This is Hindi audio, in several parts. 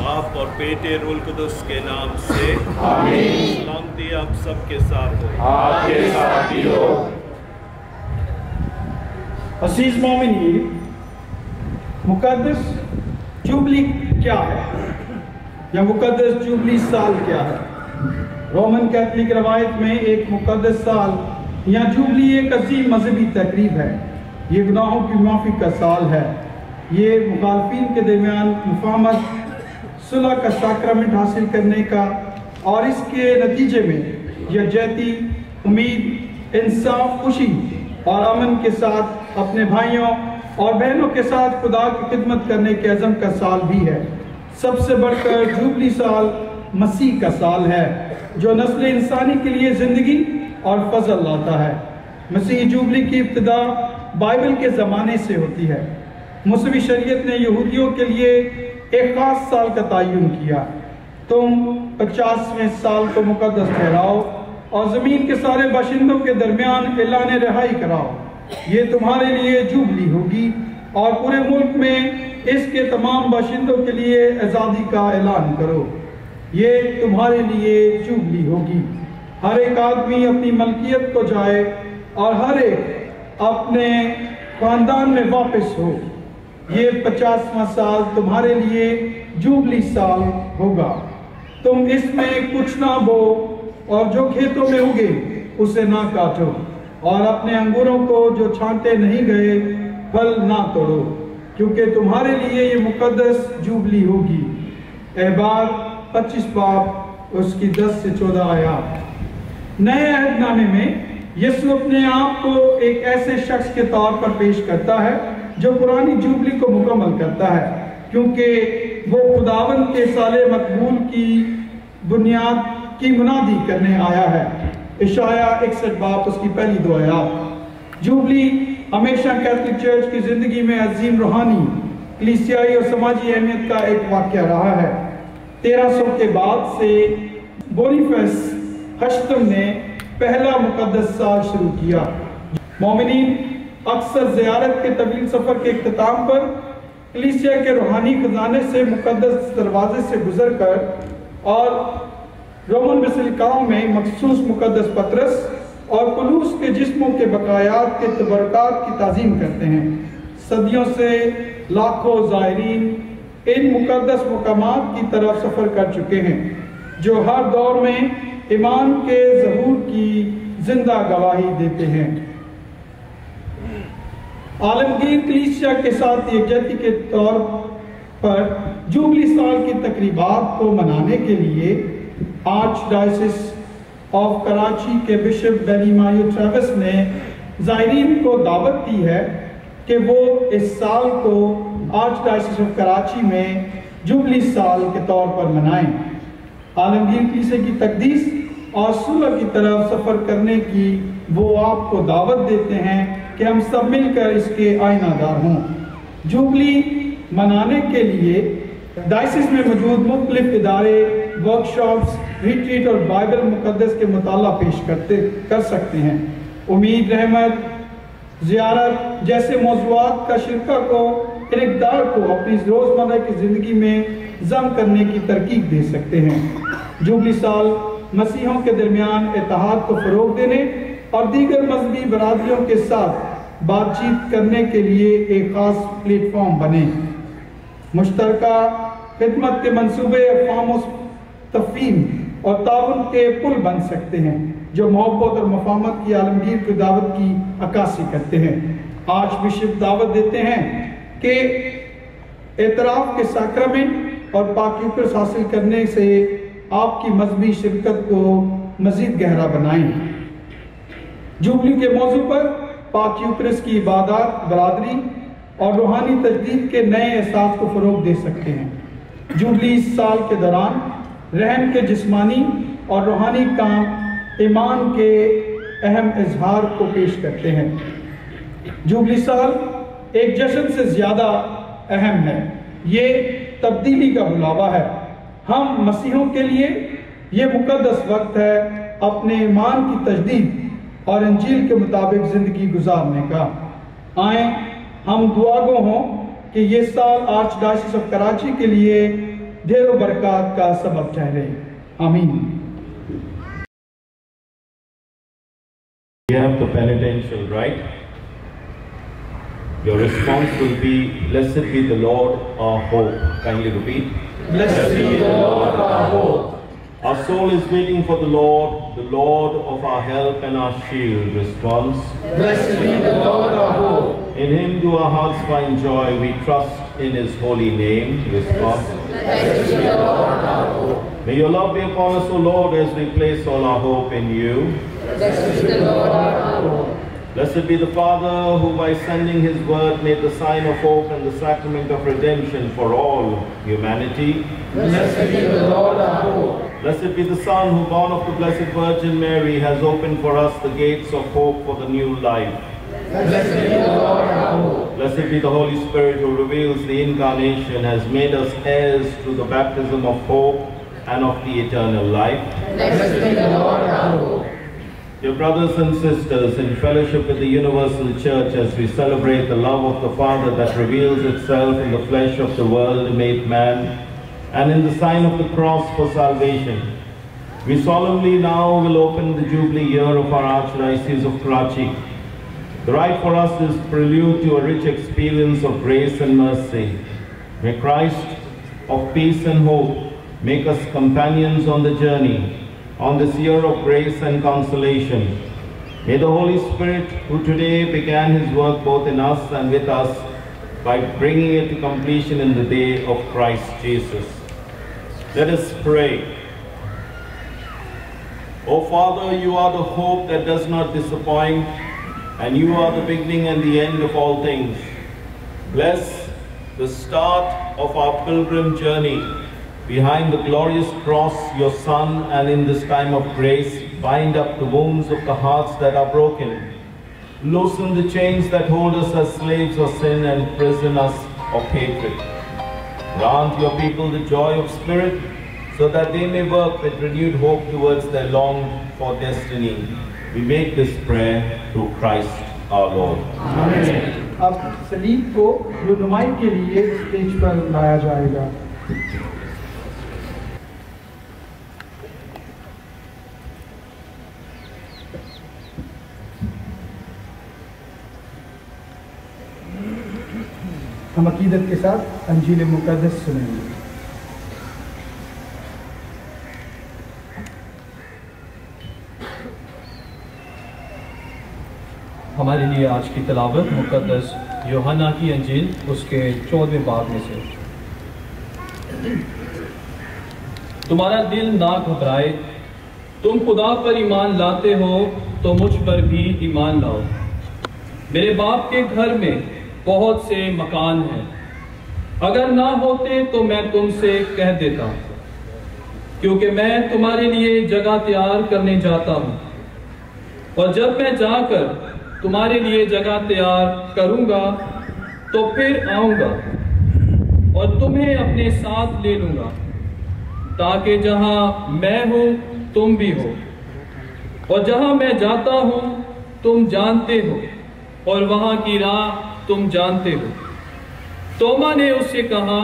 आप और बेटे रूल कुदस के नाम से आमीन। सलामती आप सबके साथ हो। आपके साथ भी हो। अजीज मोमिनीन, मुकद्दस जुबली क्या है या मुकद्दस जुबली साल क्या है? रोमन कैथलिक रवायत में एक मुकद्दस साल या जुबली एक अजीम मजहबी तकरीब है। ये गुनाहों की माफ़ी का साल है। ये मुखालफिन के दरमियान मुफाहमत, सुलह का साक्रामेंट हासिल करने का और इसके नतीजे में यकजहती, उम्मीद, इंसाफ, खुशी और अमन के साथ अपने भाइयों और बहनों के साथ खुदा की खिदमत करने के अज़म का साल भी है। सबसे बढ़कर जुबली साल मसीह का साल है जो नस्ल इंसानी के लिए ज़िंदगी और फजल लाता है। मसीह जुबली की इब्तिदा बाइबल के ज़माने से होती है। मुस्लिम शरीयत ने यहूदियों के लिए एक ख़ास साल का तयन किया। तुम 50वें साल को मुकद्दस ठहराओ और ज़मीन के सारे बाशिंदों के दरमियान ऐलान रिहाई कराओ। ये तुम्हारे लिए जुबली होगी और पूरे मुल्क में इसके तमाम बाशिंदों के लिए आज़ादी का ऐलान करो। ये तुम्हारे लिए जुबली होगी। हर एक आदमी अपनी मलकियत को जाए और हर एक अपने खानदान में वापस हो। ये 50वां साल तुम्हारे लिए जुबली साल होगा। तुम इसमें कुछ ना बो और जो खेतों में उगे उसे ना काटो और अपने अंगूरों को जो छांटे नहीं गए फल ना तोड़ो, क्योंकि तुम्हारे लिए ये मुकद्दस जुबली होगी। एहबार 25 बाब उसकी 10 से 14 आयात। नए अहदनामे में यीशु अपने आप को एक ऐसे शख्स के तौर पर पेश करता है जो पुरानी जुबली को मुकम्मल करता है, क्योंकि वो खुदावन के साले मकबूल की बुनियाद की मुनादी करने आया है। इशाया 61 बाब उसकी पहली 2 आयात। जुबली हमेशा कैथलिक चर्च की जिंदगी में अजीम रूहानी, कलीसियाई और समाजी अहमियत का एक वाक़या रहा है। 1300 के बाद से बोनीफेस हश्तम ने पहला मुकद्दस साल शुरू किया। मोमिनीन अक्सर ज़ियारत के तवील सफ़र के इख्तिताम पर कलीसिया के रूहानी खजाने से मुकद्दस दरवाजे से गुजर कर और रोमन बसिलिकाओं में मखसूस मुकद्दस पत्रस और कुलूस के जिस्मों के बकायात के तबरकात की ताज़ीम करते हैं। सदियों से लाखों ज़ायरीन इन मुकद्दस मकामात की तरफ सफ़र कर चुके हैं जो हर दौर में ईमान के ज़हूर की जिंदा गवाही देते हैं। आलमगीर कलीसिया के साथ यकजहती के तौर पर जुबली साल की तकरीबात को मनाने के लिए आर्च डायसिस ऑफ कराची के बिशप बेनीमायो ट्रेविस ने ज़ायरीन को दावत दी है कि वो इस साल को आर्च डायसिस ऑफ कराची में जुबली साल के तौर पर मनाएं। आलमगीर कलीसिया की तकदीस और सुलह की तरफ सफ़र करने की वो आपको दावत देते हैं कि हम सब मिलकर इसके आईनादार हों। जुबली मनाने के लिए डायसिस में मौजूद मुख्तलिफ इदारे वर्कशॉप्स, रिट्रीट और बाइबल मुकद्दस के मुताला पेश कर सकते हैं। उम्मीद, रहमत, ज़ियारत जैसे मौज़ूआत का शिरका को इक़दार को अपनी रोज़मर्रा की ज़िंदगी में जम करने की तरकीब दे सकते हैं। जुबली साल मसीहों के दरमियान इत्तेहाद को फ़रोग़ देने और दीगर मजहबी बरादरियों के साथ बातचीत करने के लिए एक ख़ास प्लेटफॉर्म बने। मुश्तरका खिदमत के मंसूबे अफ़हाम तफ़हीम और ताउन के पुल बन सकते हैं जो मोहब्बत और मुफाहमत की आलमगीर की दावत की अक्कासी करते हैं। आज बिशप दावत देते हैं कि एतराफ़ के साक्रामेंट और पाक हासिल करने से आपकी मजहबी शिरकत को मज़ीद गहरा बनाएं। जुबली के मौजू पर पाक यूक्रिस की इबादत, बरादरी और रूहानी तजदीद के नए एहसास को फ़रोग़ दे सकते हैं। जुबली इस साल के दौरान रहम के जिस्मानी और रूहानी काम ईमान के अहम इजहार को पेश करते हैं। जुबली साल एक जश्न से ज़्यादा अहम है। ये तब्दीली का बुलावा है। हम मसीहों के लिए ये मुकद्दस वक्त है अपने ईमान की तजदीद और इंजील के मुताबिक ज़िंदगी गुजारने का। आए हम दुआगो हों कि ये साल आर्च डायसिस ऑफ कराची के लिए ढेरों बरकत का सबब ठहरे। आमीन। We have the penitential, right? Your response will be, "Blessed be the Lord, our hope." Kindly repeat. Blessed be the Lord our hope. Our soul is waiting for the Lord of our help and our shield. Response. Blessed be the Lord our hope. In Him do our hearts find joy. We trust in His holy name. Response. Blessed be the Lord our hope. May your love be upon us, O Lord, as we place all our hope in you. Blessed be the Lord our hope. Blessed be the Father who by sending His word made the sign of hope and the sacrament of redemption for all humanity. Blessed be the Lord our hope. Blessed be the Son who, born of the Blessed Virgin Mary, has opened for us the gates of hope for the new life. Blessed be the Lord our hope. Blessed be the Holy Spirit who reveals the Incarnation, has made us heirs through the baptism of hope and of the eternal life. Blessed be the Lord our hope. Dear brothers and sisters, in fellowship with the Universal Church, as we celebrate the love of the Father that reveals itself in the flesh of the world made man, and in the sign of the cross for salvation, we solemnly now will open the Jubilee year of our Archdiocese of Karachi. The rite for us is prelude to a rich experience of grace and mercy. May Christ of peace and hope make us companions on the journey, on this year of grace and consolation. May the Holy Spirit, who today began His work both in us and with us, by bringing it to completion in the day of Christ Jesus. Let us pray. O Father, you are the hope that does not disappoint, and you are the beginning and the end of all things. Bless the start of our pilgrim journey behind the glorious cross, your Son, and in this time of grace, bind up the wounds of the hearts that are broken. Loosen the chains that hold us as slaves of sin and prison us of hatred. Grant your people the joy of spirit, so that they may work with renewed hope towards their longed-for destiny. We make this prayer through Christ our Lord. आमीन। अब सलीब को रुनुमाई के लिए स्टेज पर लाया जाएगा। हम अकीदत के साथ अंजील मुक़द्दस सुनेंगे। हमारे लिए आज की तिलावत मुक़द्दस यूहन्ना की अंजील उसके 14वें बाब में से। तुम्हारा दिल ना घबराए, तुम खुदा पर ईमान लाते हो तो मुझ पर भी ईमान लाओ। मेरे बाप के घर में बहुत से मकान हैं, अगर ना होते तो मैं तुमसे कह देता, क्योंकि मैं तुम्हारे लिए जगह तैयार करने जाता हूँ। और जब मैं जाकर तुम्हारे लिए जगह तैयार करूँगा तो फिर आऊँगा और तुम्हें अपने साथ ले लूँगा, ताकि जहाँ मैं हूँ तुम भी हो, और जहाँ मैं जाता हूँ तुम जानते हो, और वहाँ की राह तुम जानते हो। तोमा ने उससे कहा,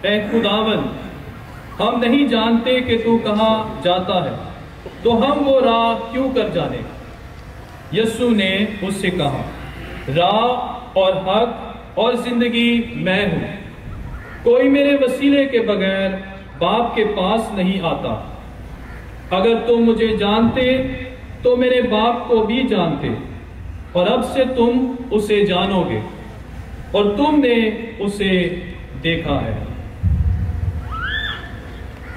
ऐ खुदावन, हम नहीं जानते कि तू कहाँ जाता है, तो हम वो राह क्यों कर जाने? यीशु ने उससे कहा, राह और हक और जिंदगी मैं हूँ। कोई मेरे वसीले के बगैर बाप के पास नहीं आता। अगर तुम मुझे जानते तो मेरे बाप को भी जानते, और अब से तुम उसे जानोगे और तुमने उसे देखा है।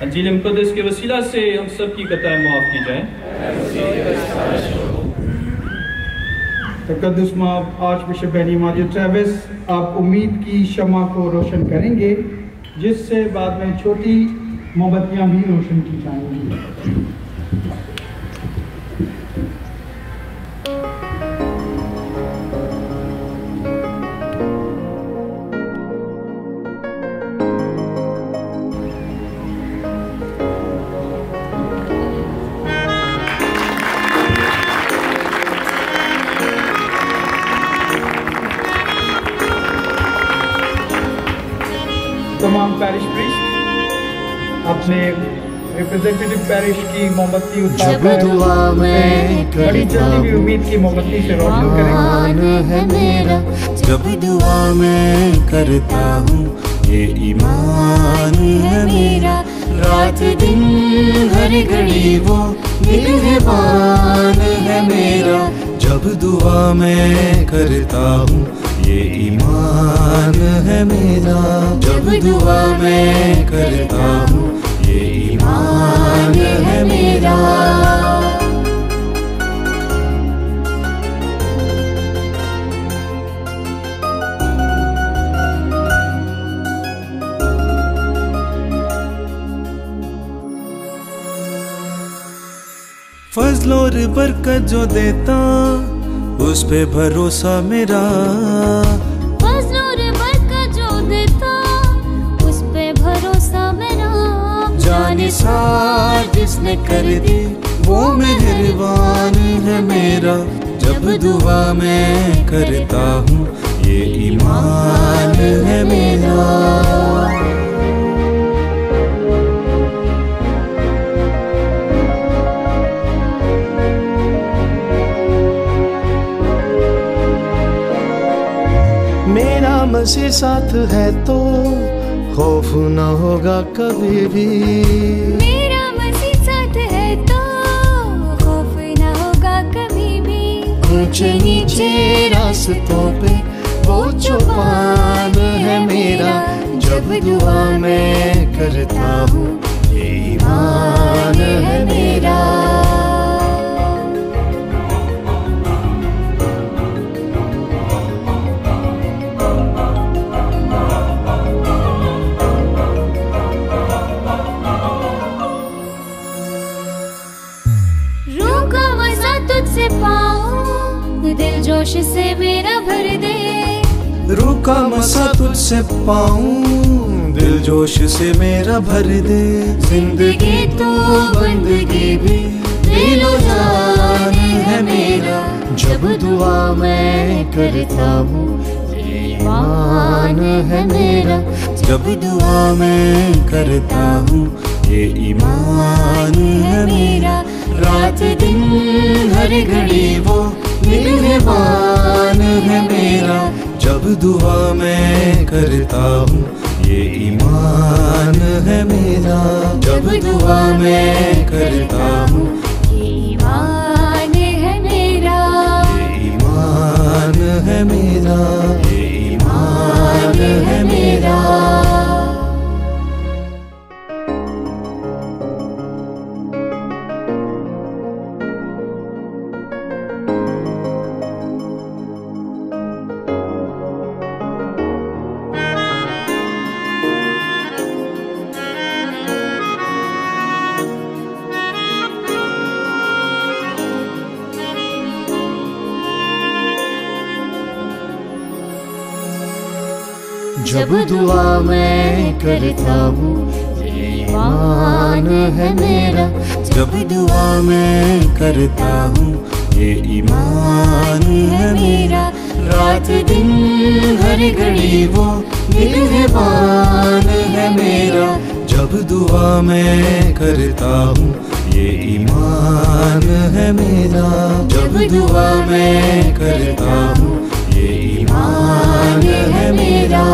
अंजील मुक़द्दस के वसीला से हम सब की खताएं माफ की जाएं। तक़द्दुस माब आर्चबिशप बेनी माजिद ट्रेविस आप उम्मीद की शमा को रोशन करेंगे, जिससे बाद में छोटी मोमबत्तियां भी रोशन की जाएंगी। तमाम पैरिश प्रीस्ट अपने रिप्रेजेंटेटिव पैरिश की मोमबत्ती जब दुआ मैं बड़ी जल्दी भी उम्मीद की मोमबत्ती से रोशन करें। है मेरा जब दुआ मैं करता हूँ, ये ईमान है मेरा। रात दिन हर घड़ी वो निगहबान है मेरा। जब दुआ मैं करता हूँ, ये ईमान है मेरा। जब दुआ मैं करता हूँ, ये ईमान है मेरा। फज़ल और बरकत जो देता, उस पे भरोसा मेरा। फज़ल और बरकत जो देता, उस पे भरोसा मेरा। जाने सार जिसने कर दी, वो मेहरबान है मेरा। जब दुआ मैं करता हूँ, ये ईमान है मेरा। मेरा मसीह साथ है तो खौफ न होगा कभी भी। मेरा मसीह साथ है तो खौफ न होगा कभी भी। ऊंचे नीचे रास्तों पे वो चौपान है मेरा। जब दुआ मैं करता हूँ, ये ईमान है मेरा। तुझसे पाऊं, दिल जोश से मेरा भर दे। रूह का मसा तुझसे पाऊं, दिल जोश से मेरा भर दे। जिंदगी तो बंदगी भी दिलो जान है मेरा। जब दुआ मैं करता हूँ, ये ईमान है मेरा। जब दुआ मैं करता हूँ, ये ईमान है मेरा। रात दिन हर घड़ी वो निगहबान है मेरा। जब दुआ मैं करता हूँ, ये ईमान है मेरा। जब दुआ मैं करता हूँ, ये ईमान है मेरा। ये ईमान है मेरा। ये ईमान है मेरा। जब दुआ मैं करता हूँ, ये ईमान है मेरा। जब दुआ मैं करता हूँ, ये ईमान है मेरा। रात दिन हर घड़ी वो निगहबान है मेरा। जब दुआ मैं करता हूँ, ये ईमान है मेरा। जब दुआ मैं करता हूँ, ये ईमान है मेरा।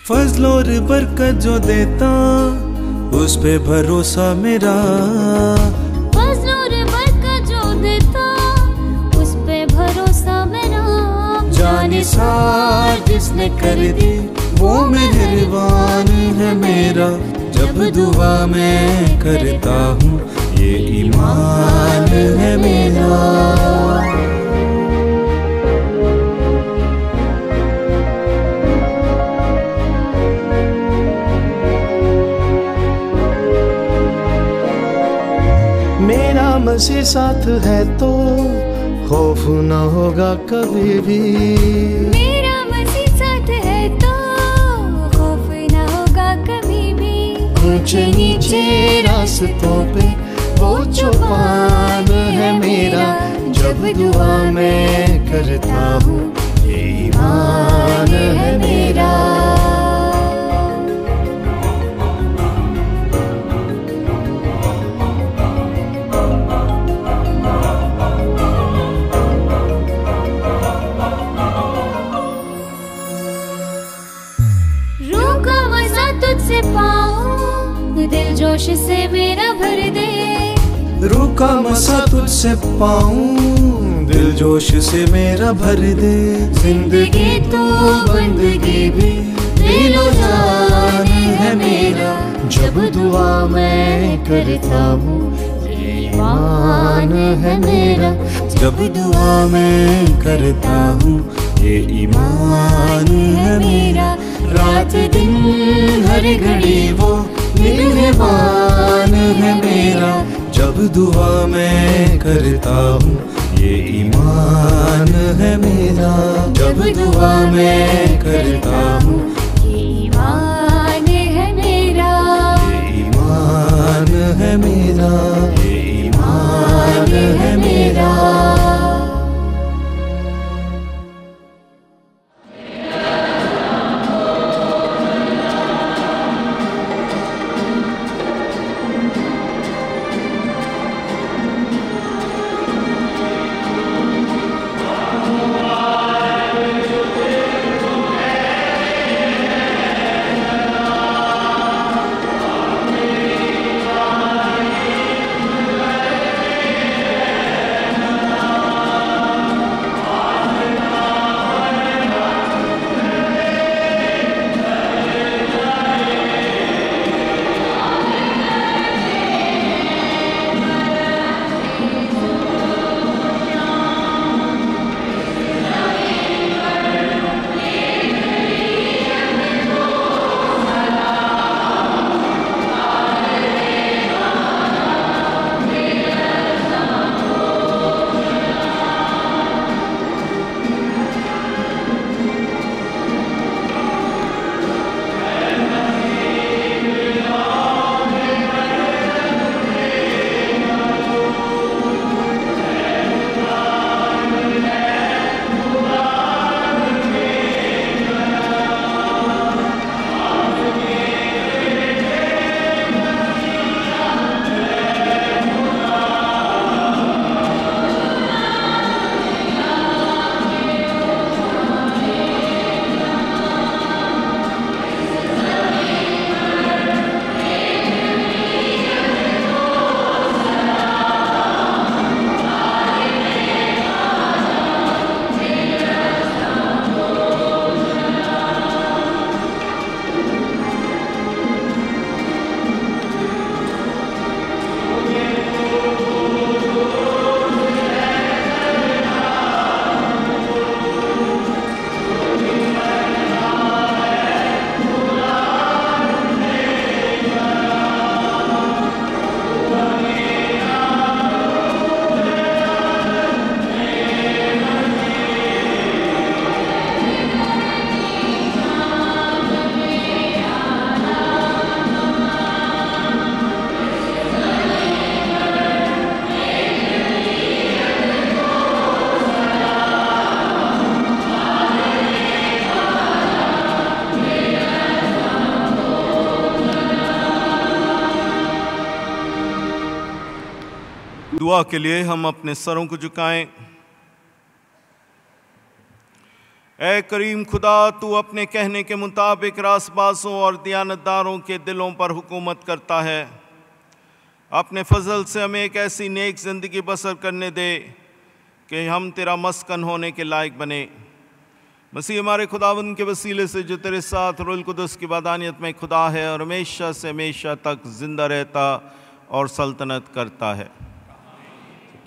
फज़ल और बरकत जो देता, उस पे भरोसा मेरा। फज़ल और बरकत जो देता, उस पे भरोसा मेरा। जाने सार जिसने कर दी, वो मेहरबान है मेरा। जब दुआ मैं करता हूँ, ये ईमान है मेरा। मेरा मसीह साथ है तो खौफ न होगा कभी भी। मेरा मसीह साथ है तो खौफ न होगा कभी भी। ऊंचे नीचे रास्तों पे वो चौपान है मेरा। जब दुआ मैं करता हूँ ये ईमान है मेरा। रूह का मजा तुझसे पाऊं, दिल जोश से मेरा भर दे। रूह का मसा तुझसे पाऊं, दिल जोश से मेरा भर दे। जिंदगी तो बंदगी भी दिलो जान है मेरा। जब दुआ मैं करता हूँ ये ईमान है मेरा। जब दुआ मैं करता हूँ ये ईमान है मेरा। रात दिन हर घड़ी वो मेहमान है मेरा। जब दुआ मैं करता हूँ ये ईमान है मेरा। जब दुआ मैं करता हूँ ये ईमान है मेरा। ये ईमान है मेरा। ये ईमान है मेरा। दुआ के लिए हम अपने सरों को झुकाएं। ऐ करीम खुदा, तू अपने कहने के मुताबिक रासबाजों और दियानतदारों के दिलों पर हुकूमत करता है। अपने फजल से हमें एक ऐसी नेक ज़िंदगी बसर करने दे कि हम तेरा मस्कन होने के लायक बने। मसीह हमारे खुदावंद के वसीले से जो तेरे साथ रूहुल कुद्दुस की वादानियत में खुदा है और हमेशा से हमेशा तक जिंदा रहता और सल्तनत करता है।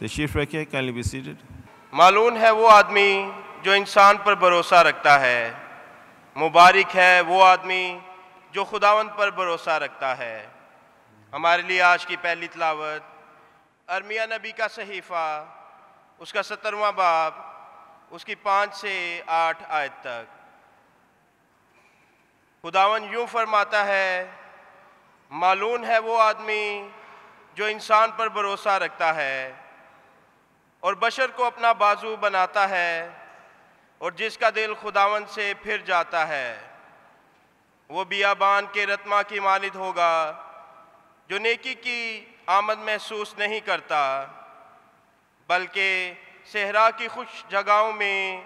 तशरीफ रखिए, कैन बी सीटेड। मालून है वो आदमी जो इंसान पर भरोसा रखता है। मुबारक है वो आदमी जो खुदावंद पर भरोसा रखता है। हमारे लिए आज की पहली तिलावत अरमिया नबी का सहीफ़ा, उसका 17वां बाब, उसकी 5 से 8 आयत तक। खुदावंद यूँ फरमाता है, मालून है वो आदमी जो इंसान पर भरोसा रखता है और बशर को अपना बाजू बनाता है और जिसका दिल खुदावंद से फिर जाता है। वो बियाबान के रत्मा की मानिद होगा जो नेकी की आमद महसूस नहीं करता, बल्कि सहरा की खुश जगहों में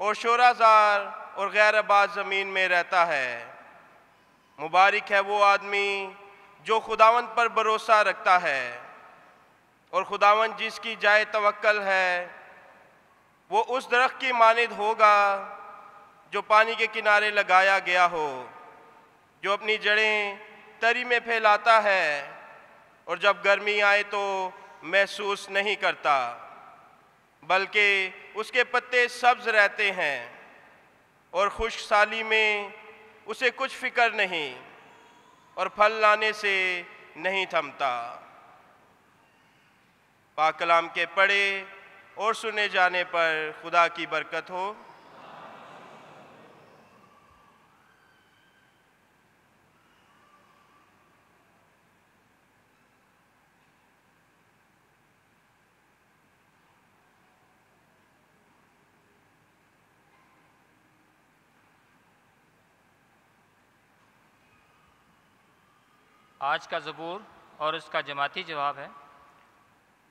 और शोराजार और गैर आबाद ज़मीन में रहता है। मुबारक है वो आदमी जो खुदावंद पर भरोसा रखता है और खुदावंद जिसकी जाए तवक्कल है। वो उस दरख्त की मानिद होगा जो पानी के किनारे लगाया गया हो, जो अपनी जड़ें तरी में फैलाता है और जब गर्मी आए तो महसूस नहीं करता, बल्कि उसके पत्ते सब्ज रहते हैं और खुश्क साली में उसे कुछ फिक्र नहीं और फल लाने से नहीं थमता। पाक कलाम के पढ़े और सुने जाने पर खुदा की बरकत हो। आज का ज़बूर और उसका जमाती जवाब है,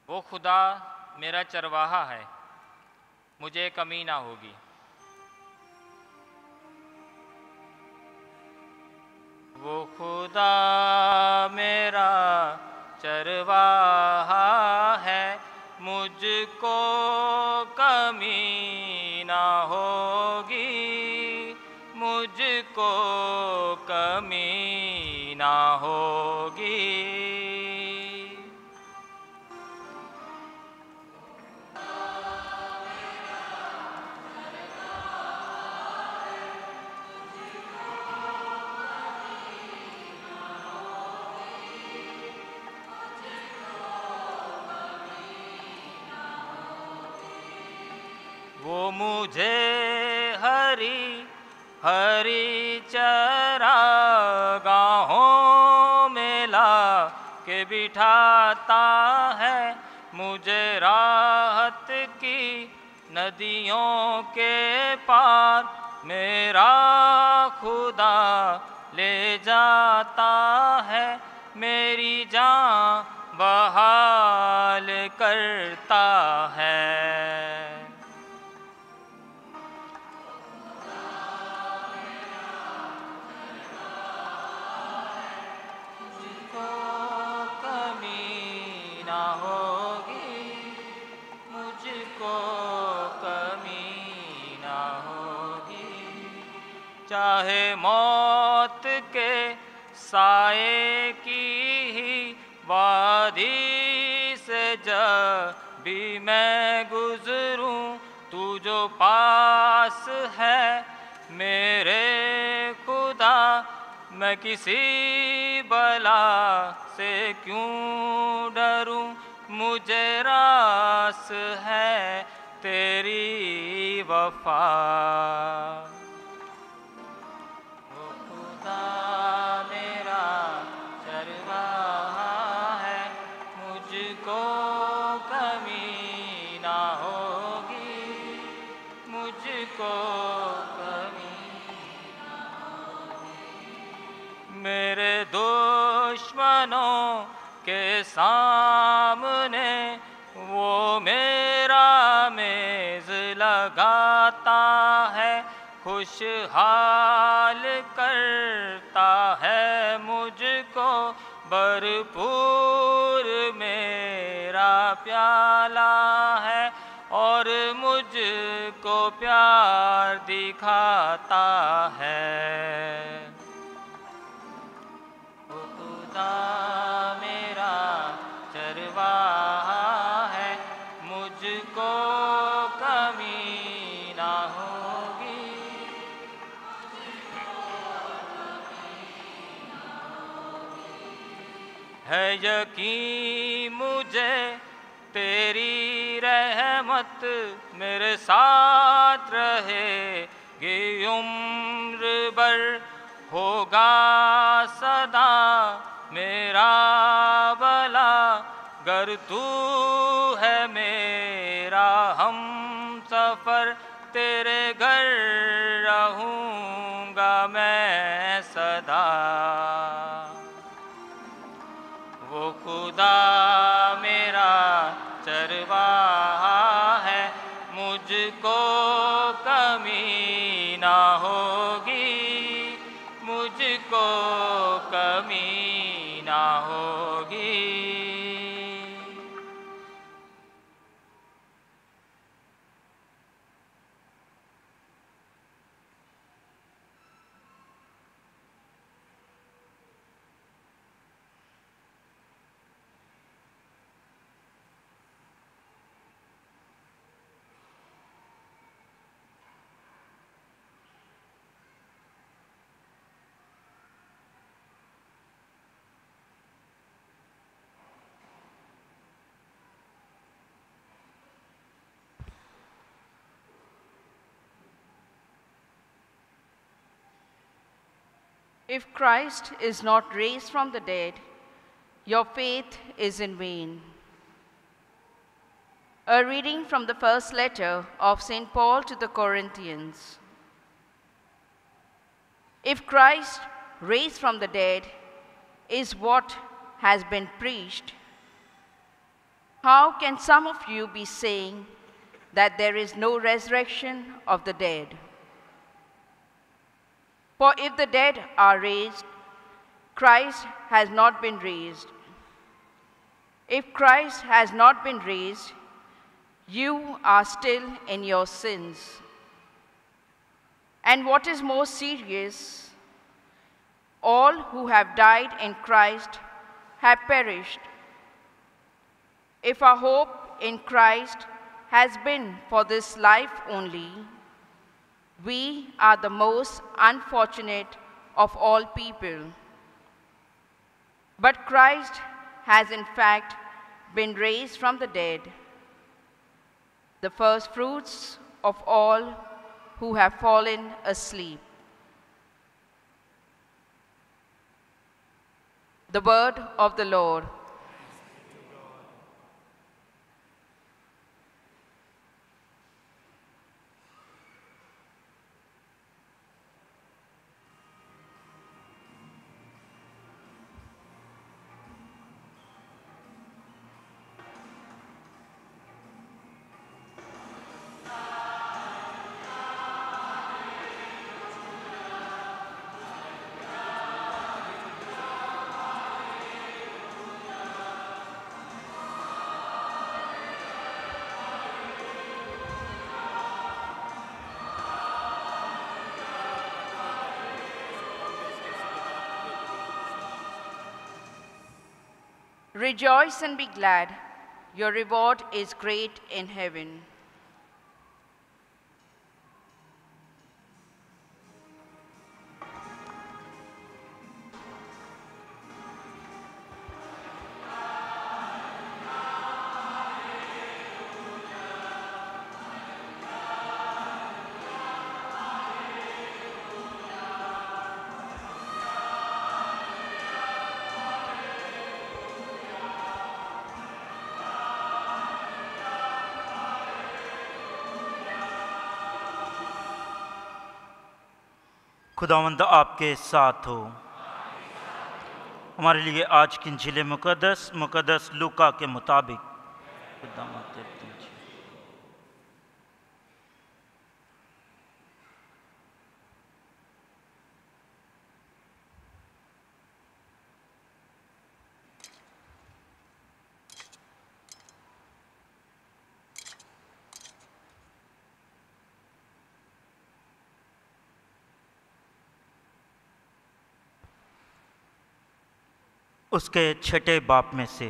वो खुदा मेरा चरवाहा है, मुझे कमी ना होगी। वो खुदा मेरा चरवाहा है, मुझको कमी ना होगी, मुझको कमी ना होगी। वो मुझे हरी हरी चरागाहों में ला के बिठाता है, मुझे राहत की नदियों के पार मेरा खुदा ले जाता है, मेरी जान बहाल करता है। चाहे मौत के साए की ही वादी से जब भी मैं गुजरूं, तू जो पास है मेरे खुदा, मैं किसी बला से क्यों डरूं, मुझे रास है तेरी वफा। मेरा चरवाहा है, मुझको कमी ना होगी, मुझको कमी ना होगी। मेरे दुश्मनों के सामने वो मेरा मेज़ लगाता है, खुशहाल करता है मुझको, भरपूर मेरा प्याला है और मुझको प्यार दिखाता है। वो खुदा मेरा चरवाहा है, मुझको कमी ना होगी, है यकीन मुझे तेरी रहमत मेरे साथ रहेगी उम्र भर, होगा सदा मेरा भला, गर तू है मेरा हम सफ़र, तेरे घर रहूँगा मैं सदा। वो खुदा मेरा चरवाहा है, मुझको कमी ना होगी, मुझको कमी ना होगी। If Christ is not raised from the dead, your faith is in vain. A reading from the first letter of St. Paul to the Corinthians. If Christ raised from the dead is what has been preached, how can some of you be saying that there is no resurrection of the dead? For if the dead are raised, Christ has not been raised. If Christ has not been raised, you are still in your sins. And what is more serious, all who have died in Christ have perished. If our hope in Christ has been for this life only, we are the most unfortunate of all people. But Christ has in fact been raised from the dead, the first fruits of all who have fallen asleep. The word of the Lord. Rejoice and be glad, your reward is great in heaven. खुदावंद आपके साथ हो। हमारे लिए आज की इंजील मुकद्दस लूका के मुताबिक। उसके छठे बाप में से।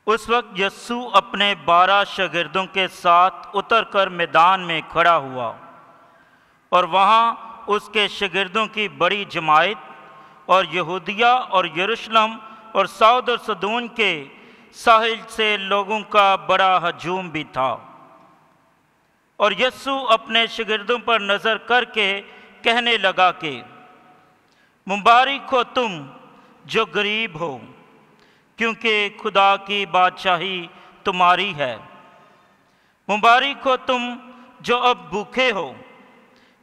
उस वक्त यस्सु अपने 12 शागिर्दों के साथ उतरकर मैदान में खड़ा हुआ और वहाँ उसके शागिर्दों की बड़ी जमायत और यहूदिया और यरूशलेम और सौद और सदून के साहिल से लोगों का बड़ा हजूम भी था। और यस्सु अपने शागिर्दों पर नज़र करके कहने लगा कि मुबारक हो तुम जो गरीब हो, क्योंकि खुदा की बादशाही तुम्हारी है। मुबारक हो तुम जो अब भूखे हो,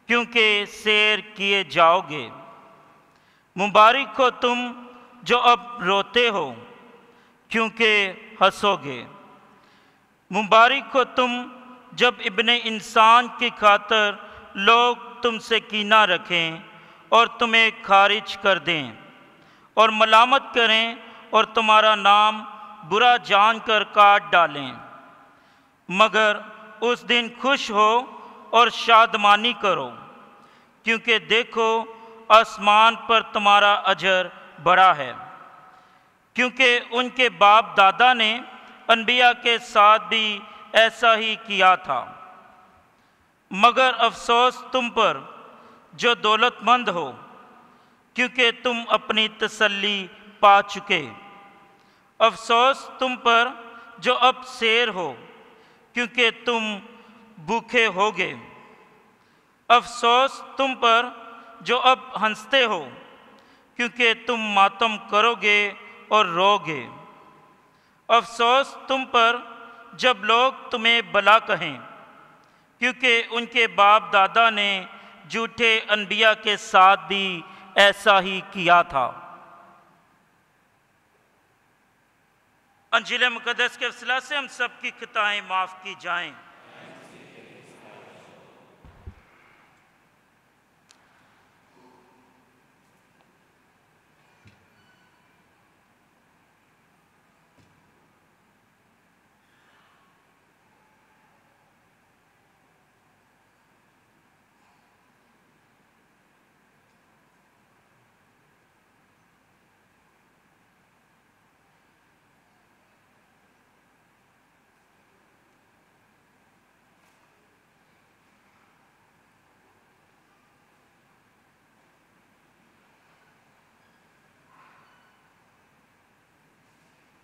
क्योंकि सैर किए जाओगे। मुबारक हो तुम जो अब रोते हो, क्योंकि हंसोगे। मुबारक हो तुम जब इब्ने इंसान की खातर लोग तुमसे कीना रखें और तुम्हें खारिज कर दें और मलामत करें और तुम्हारा नाम बुरा जानकर काट डालें। मगर उस दिन खुश हो और शादमानी करो, क्योंकि देखो आसमान पर तुम्हारा अजर बड़ा है, क्योंकि उनके बाप दादा ने अनबिया के साथ भी ऐसा ही किया था। मगर अफसोस तुम पर जो दौलतमंद हो, क्योंकि तुम अपनी तसल्ली पा चुके। अफसोस तुम पर जो अब सैर हो, क्योंकि तुम भूखे होगे। अफसोस तुम पर जो अब हंसते हो, क्योंकि तुम मातम करोगे और रोगे। अफसोस तुम पर जब लोग तुम्हें भला कहें, क्योंकि उनके बाप दादा ने झूठे अनबिया के साथ भी ऐसा ही किया था। अंजील मुकद्दस के वसीला से हम सब की खताएं माफ़ की जाएं।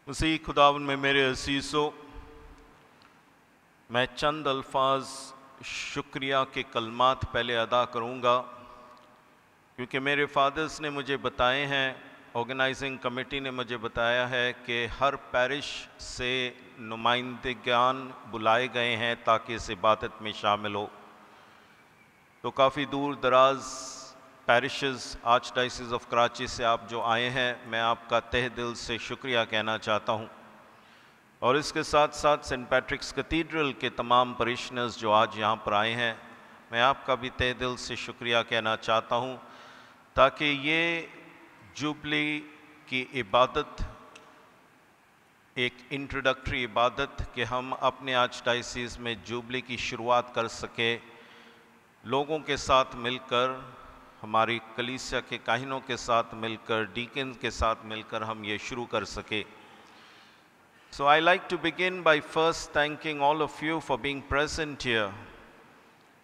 मसीह खुदावन में मेरे असीसों, मैं चंद अल्फाज शुक्रिया के कलमात पहले अदा करूँगा, क्योंकि मेरे फादर्स ने मुझे बताए हैं, ऑर्गेनाइजिंग कमेटी ने मुझे बताया है कि हर पैरिश से नुमाइंदगान बुलाए गए हैं ताकि इस इबादत में शामिल हो। तो काफ़ी दूर दराज पैरिशेस आर्चडायसिस ऑफ कराची से आप जो आए हैं, मैं आपका तहे दिल से शुक्रिया कहना चाहता हूं। और इसके साथ साथ सेंट पैट्रिक्स कैथेड्रल के तमाम परिशनर्स जो आज यहां पर आए हैं, मैं आपका भी तहे दिल से शुक्रिया कहना चाहता हूं, ताकि ये जुबली की इबादत एक इंट्रोडक्टरी इबादत कि हम अपने आर्चडायसिस में जुबली की शुरुआत कर सके, लोगों के साथ मिलकर, हमारी कलीसिया के काहिनों के साथ मिलकर, डीकन के साथ मिलकर हम ये शुरू कर सके। So I like to begin by first thanking all of you for being present here.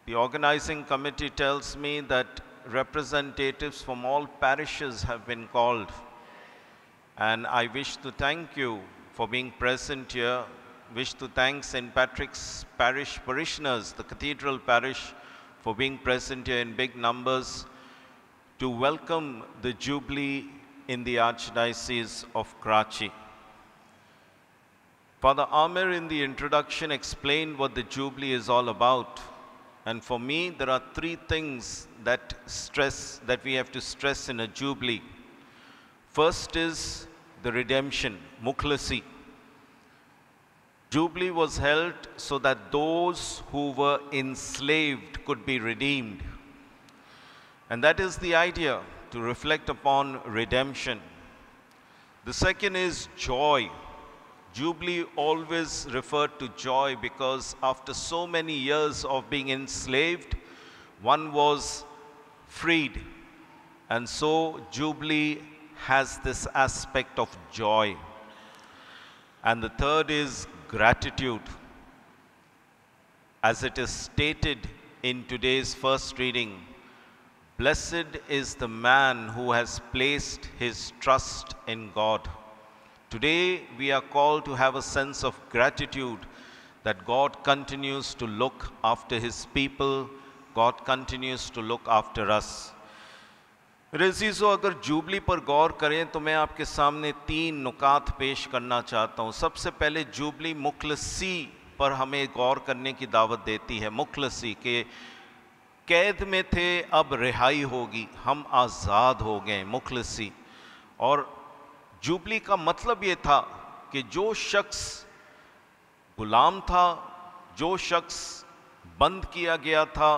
The organizing committee tells me that representatives from all parishes have been called, and I wish to thank you for being present here. Wish to thank St. Patrick's Parish parishioners, the Cathedral Parish, for being present here in big numbers to welcome the Jubilee in the Archdiocese of Karachi. Father Amir in the introduction explained what the Jubilee is all about. And for me, there are three things that we have to stress in a Jubilee. First is the redemption, Mukhlasi. Jubilee was held so that those who were enslaved could be redeemed. And that is the idea, to reflect upon redemption. The second is joy. Jubilee always referred to joy because after so many years of being enslaved, one was freed. And so Jubilee has this aspect of joy. And the third is gratitude. As it is stated in today's first reading, blessed is the man who has placed his trust in God. Today we are called to have a sense of gratitude that God continues to look after his people, God continues to look after us. रजीज़ो, अगर जुबली पर गौर करें तो मैं आपके सामने 3 नुकात पेश करना चाहता हूँ। सबसे पहले जुबली मुखलसी पर हमें गौर करने की दावत देती है। मुखलसी के कैद में थे, अब रिहाई होगी, हम आज़ाद हो गए, मुखलसी। और जुबली का मतलब ये था कि जो शख्स गुलाम था, जो शख्स बंद किया गया था,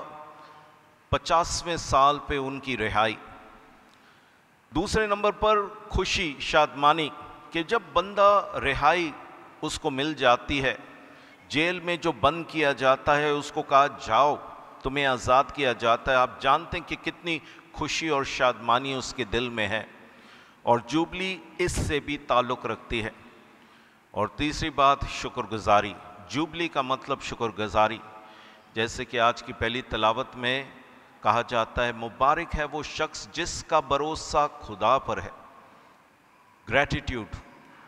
50वें साल पे उनकी रिहाई। दूसरे नंबर पर खुशी, शादमानी, कि जब बंदा रिहाई उसको मिल जाती है, जेल में जो बंद किया जाता है उसको कहा जाओ, तुम्हें आज़ाद किया जाता है, आप जानते हैं कि कितनी खुशी और शादमानी उसके दिल में है। और जुबली इससे भी ताल्लुक़ रखती है। और तीसरी बात, शुक्रगुजारी। जुबली का मतलब शुक्रगुजारी। जैसे कि आज की पहली तलावत में कहा जाता है, मुबारक है वो शख्स जिसका भरोसा खुदा पर है। ग्रैटिट्यूड,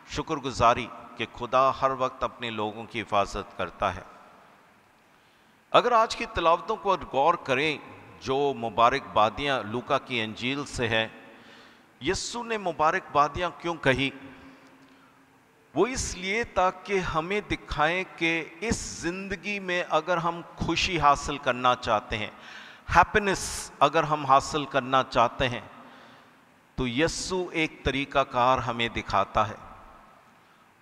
शुक्रगुजारी कि खुदा हर वक्त अपने लोगों की हिफाजत करता है। अगर आज की तलावतों को गौर करें जो मुबारकबादियाँ लूका की इंजील से है, यस्सु ने मुबारकबादियाँ क्यों कही? वो इसलिए ताकि हमें दिखाएं कि इस ज़िंदगी में अगर हम खुशी हासिल करना चाहते हैं, हैप्पीनेस अगर हम हासिल करना चाहते हैं, तो यस्सु एक तरीक़ाकार हमें दिखाता है।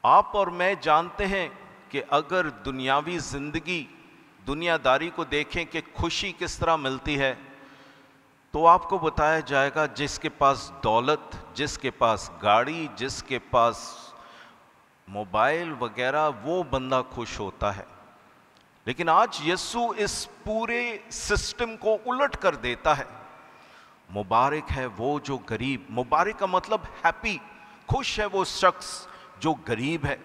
आप और मैं जानते हैं कि अगर दुनियावी ज़िंदगी, दुनियादारी को देखें कि खुशी किस तरह मिलती है, तो आपको बताया जाएगा जिसके पास दौलत, जिसके पास गाड़ी, जिसके पास मोबाइल वगैरह, वो बंदा खुश होता है। लेकिन आज यीशु इस पूरे सिस्टम को उलट कर देता है। मुबारक है वो जो गरीब, मुबारक का मतलब हैप्पी, खुश है वो शख्स जो गरीब है,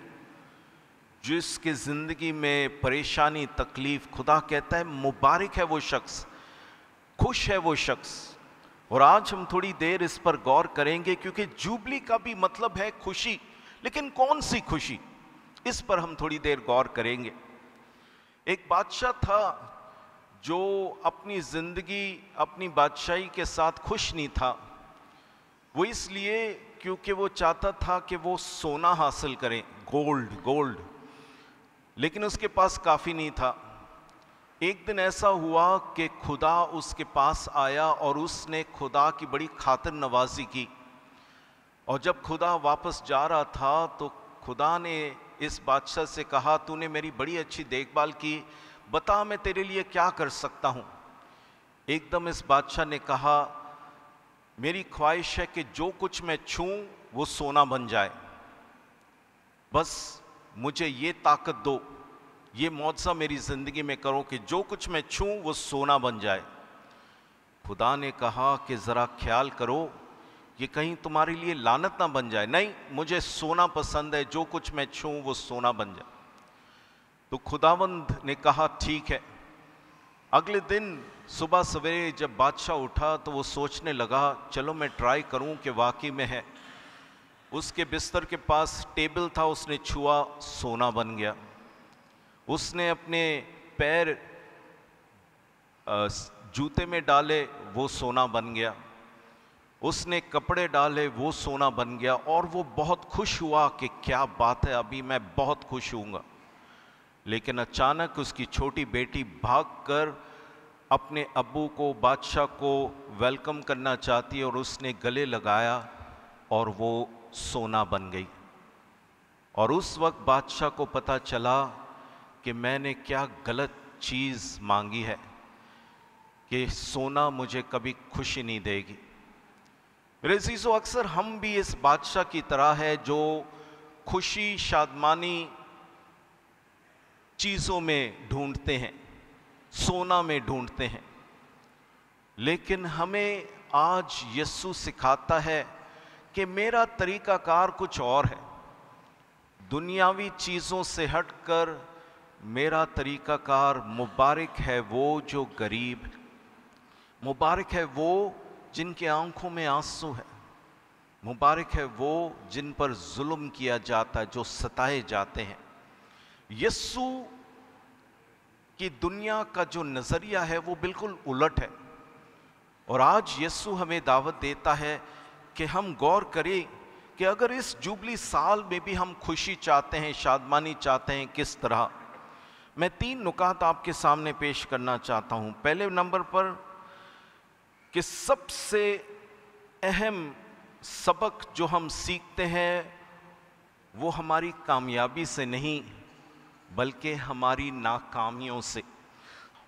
जिसकी ज़िंदगी में परेशानी तकलीफ, खुदा कहता है मुबारक है वो शख्स, खुश है वो शख्स। और आज हम थोड़ी देर इस पर गौर करेंगे, क्योंकि जुबली का भी मतलब है खुशी, लेकिन कौन सी खुशी, इस पर हम थोड़ी देर गौर करेंगे। एक बादशाह था जो अपनी ज़िंदगी, अपनी बादशाही के साथ खुश नहीं था। वो इसलिए क्योंकि वो चाहता था कि वो सोना हासिल करें, गोल्ड, लेकिन उसके पास काफ़ी नहीं था। एक दिन ऐसा हुआ कि खुदा उसके पास आया और उसने खुदा की बड़ी खातिर नवाजी की। और जब खुदा वापस जा रहा था तो खुदा ने इस बादशाह से कहा, तूने मेरी बड़ी अच्छी देखभाल की, बता मैं तेरे लिए क्या कर सकता हूँ। एकदम इस बादशाह ने कहा, मेरी ख्वाहिश है कि जो कुछ मैं छूँ वो सोना बन जाए, बस मुझे ये ताकत दो, ये मौजज़ा मेरी ज़िंदगी में करो कि जो कुछ मैं छूँ वो सोना बन जाए। खुदा ने कहा कि ज़रा ख्याल करो कि कहीं तुम्हारे लिए लानत ना बन जाए। नहीं, मुझे सोना पसंद है, जो कुछ मैं छूँ वो सोना बन जाए। तो खुदावंद ने कहा ठीक है। अगले दिन सुबह सवेरे जब बादशाह उठा तो वो सोचने लगा, चलो मैं ट्राई करूं कि वाकई में है। उसके बिस्तर के पास टेबल था, उसने छुआ, सोना बन गया। उसने अपने पैर जूते में डाले, वो सोना बन गया। उसने कपड़े डाले, वो सोना बन गया। और वो बहुत खुश हुआ कि क्या बात है, अभी मैं बहुत खुश हूँगा। लेकिन अचानक उसकी छोटी बेटी भागकर अपने अब्बू को, बादशाह को वेलकम करना चाहती है और उसने गले लगाया और वो सोना बन गई। और उस वक्त बादशाह को पता चला कि मैंने क्या गलत चीज़ मांगी है कि सोना मुझे कभी खुशी नहीं देगी। मेरे अज़ीज़ों, अक्सर हम भी इस बादशाह की तरह है जो खुशी, शादमानी चीज़ों में ढूंढते हैं, सोना में ढूंढते हैं। लेकिन हमें आज यीशु सिखाता है कि मेरा तरीक़ाकार कुछ और है। दुनियावी चीज़ों से हटकर मेरा तरीक़ाकार, मुबारक है वो जो गरीब, मुबारक है वो जिनके आंखों में आंसू है, मुबारक है वो जिन पर जुल्म किया जाता है, जो सताए जाते हैं। यीशु की दुनिया का जो नज़रिया है वो बिल्कुल उलट है। और आज यीशु हमें दावत देता है कि हम गौर करें कि अगर इस जुबली साल में भी हम खुशी चाहते हैं, शादमानी चाहते हैं, किस तरह। मैं 3 नुकात आपके सामने पेश करना चाहता हूं। पहले नंबर पर कि सबसे अहम सबक जो हम सीखते हैं वो हमारी कामयाबी से नहीं बल्कि हमारी नाकामियों से।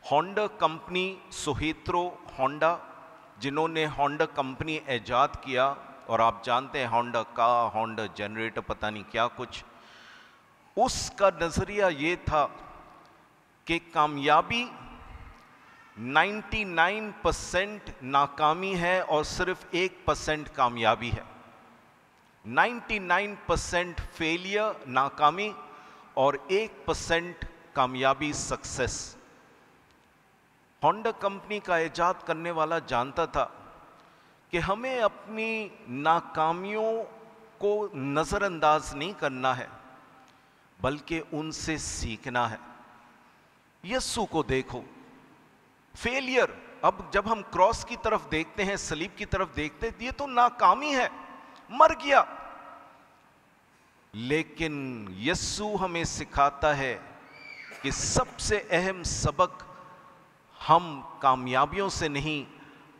होंडा कंपनी, सोहेत्रो होंडा, जिन्होंने होंडा कंपनी ऐजाद किया, और आप जानते हैं होंडा का, होंडा जनरेटर, पता नहीं क्या कुछ, उसका नज़रिया ये था कि कामयाबी 99% नाकामी है और सिर्फ 1% कामयाबी है। 99% फेलियर, नाकामी, और 1% कामयाबी, सक्सेस। होंडा कंपनी का ऐजाद करने वाला जानता था कि हमें अपनी नाकामियों को नज़रअंदाज नहीं करना है बल्कि उनसे सीखना है। यीशु को देखो, फेलियर, अब जब हम क्रॉस की तरफ देखते हैं, सलीब की तरफ देखते हैं, ये तो नाकामी है, मर गया। लेकिन यीशु हमें सिखाता है कि सबसे अहम सबक हम कामयाबियों से नहीं,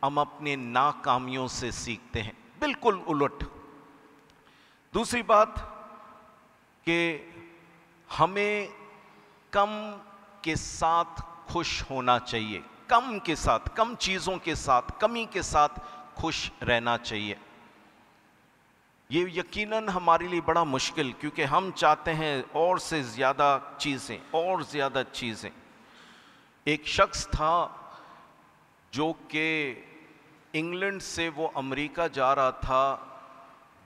हम अपने नाकामियों से सीखते हैं। बिल्कुल उलट। दूसरी बात कि हमें कम के साथ खुश होना चाहिए, कम के साथ, कम चीज़ों के साथ, कमी के साथ खुश रहना चाहिए। ये यकीनन हमारे लिए बड़ा मुश्किल, क्योंकि हम चाहते हैं और से ज़्यादा चीज़ें, और ज़्यादा चीज़ें। एक शख्स था जो कि इंग्लैंड से वो अमेरिका जा रहा था,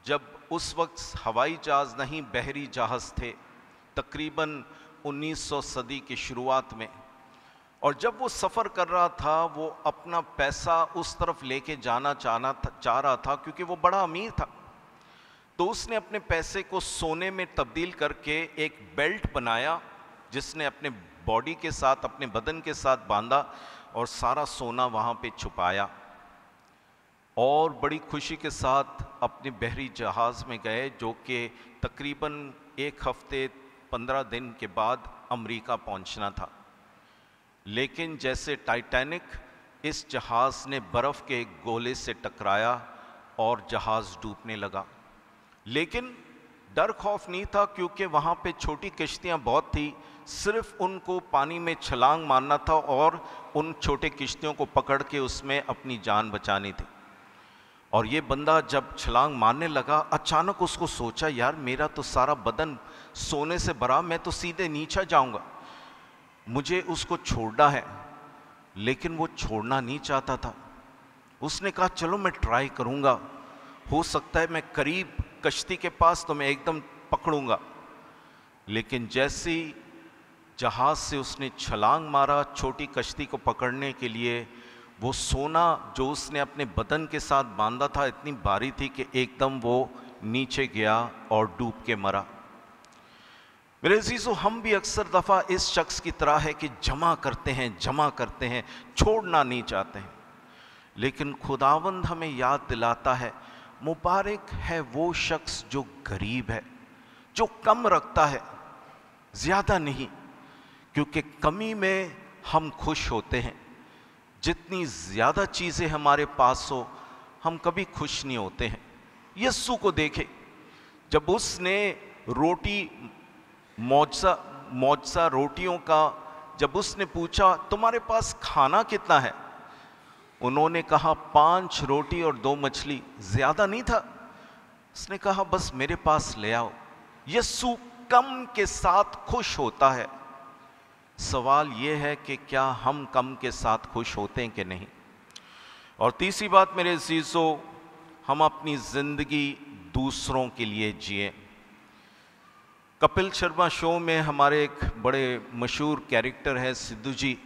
जब उस वक्त हवाई जहाज़ नहीं, बहरी जहाज़ थे, तकरीबन 1900 सदी की शुरुआत में। और जब वो सफ़र कर रहा था, वो अपना पैसा उस तरफ लेके जाना चाह रहा था, क्योंकि वो बड़ा अमीर था। तो उसने अपने पैसे को सोने में तब्दील करके एक बेल्ट बनाया, जिसने अपने बॉडी के साथ, अपने बदन के साथ बांधा और सारा सोना वहाँ पे छुपाया, और बड़ी खुशी के साथ अपने बहरी जहाज़ में गए, जो कि तकरीबन 1 हफ्ते 15 दिन के बाद अमेरिका पहुँचना था। लेकिन जैसे टाइटैनिक, इस जहाज़ ने बर्फ़ के एक गोले से टकराया और जहाज़ डूबने लगा। लेकिन डर खौफ नहीं था, क्योंकि वहाँ पे छोटी किश्तियाँ बहुत थी, सिर्फ उनको पानी में छलांग मारना था और उन छोटे किश्तियों को पकड़ के उसमें अपनी जान बचानी थी। और ये बंदा जब छलांग मारने लगा, अचानक उसको सोचा, यार मेरा तो सारा बदन सोने से भरा, मैं तो सीधे नीचे जाऊंगा, मुझे उसको छोड़ना है। लेकिन वो छोड़ना नहीं चाहता था। उसने कहा चलो मैं ट्राई करूंगा, हो सकता है मैं करीब कश्ती के पास तो मैं एकदम पकड़ूंगा। लेकिन जैसे ही जहाज़ से उसने छलांग मारा छोटी कश्ती को पकड़ने के लिए, वो सोना जो उसने अपने बदन के साथ बांधा था इतनी भारी थी कि एकदम वो नीचे गया और डूब के मरा। मेरे अजीज़ों, हम भी अक्सर दफ़ा इस शख्स की तरह है कि जमा करते हैं, छोड़ना नहीं चाहते हैं। लेकिन खुदावंद हमें याद दिलाता है, मुबारक है वो शख्स जो गरीब है, जो कम रखता है, ज़्यादा नहीं, क्योंकि कमी में हम खुश होते हैं। जितनी ज़्यादा चीज़ें हमारे पास हो, हम कभी खुश नहीं होते हैं। यीशु को देखे, जब उसने रोटी, मौजसा रोटियों का, जब उसने पूछा तुम्हारे पास खाना कितना है, उन्होंने कहा 5 रोटी और 2 मछली, ज़्यादा नहीं था। उसने कहा बस मेरे पास ले आओ। यीशु कम के साथ खुश होता है। सवाल ये है कि क्या हम कम के साथ खुश होते हैं कि नहीं। और तीसरी बात मेरे अजीज़ों, हम अपनी ज़िंदगी दूसरों के लिए जिए। कपिल शर्मा शो में हमारे एक बड़े मशहूर कैरेक्टर है सिद्धू जी,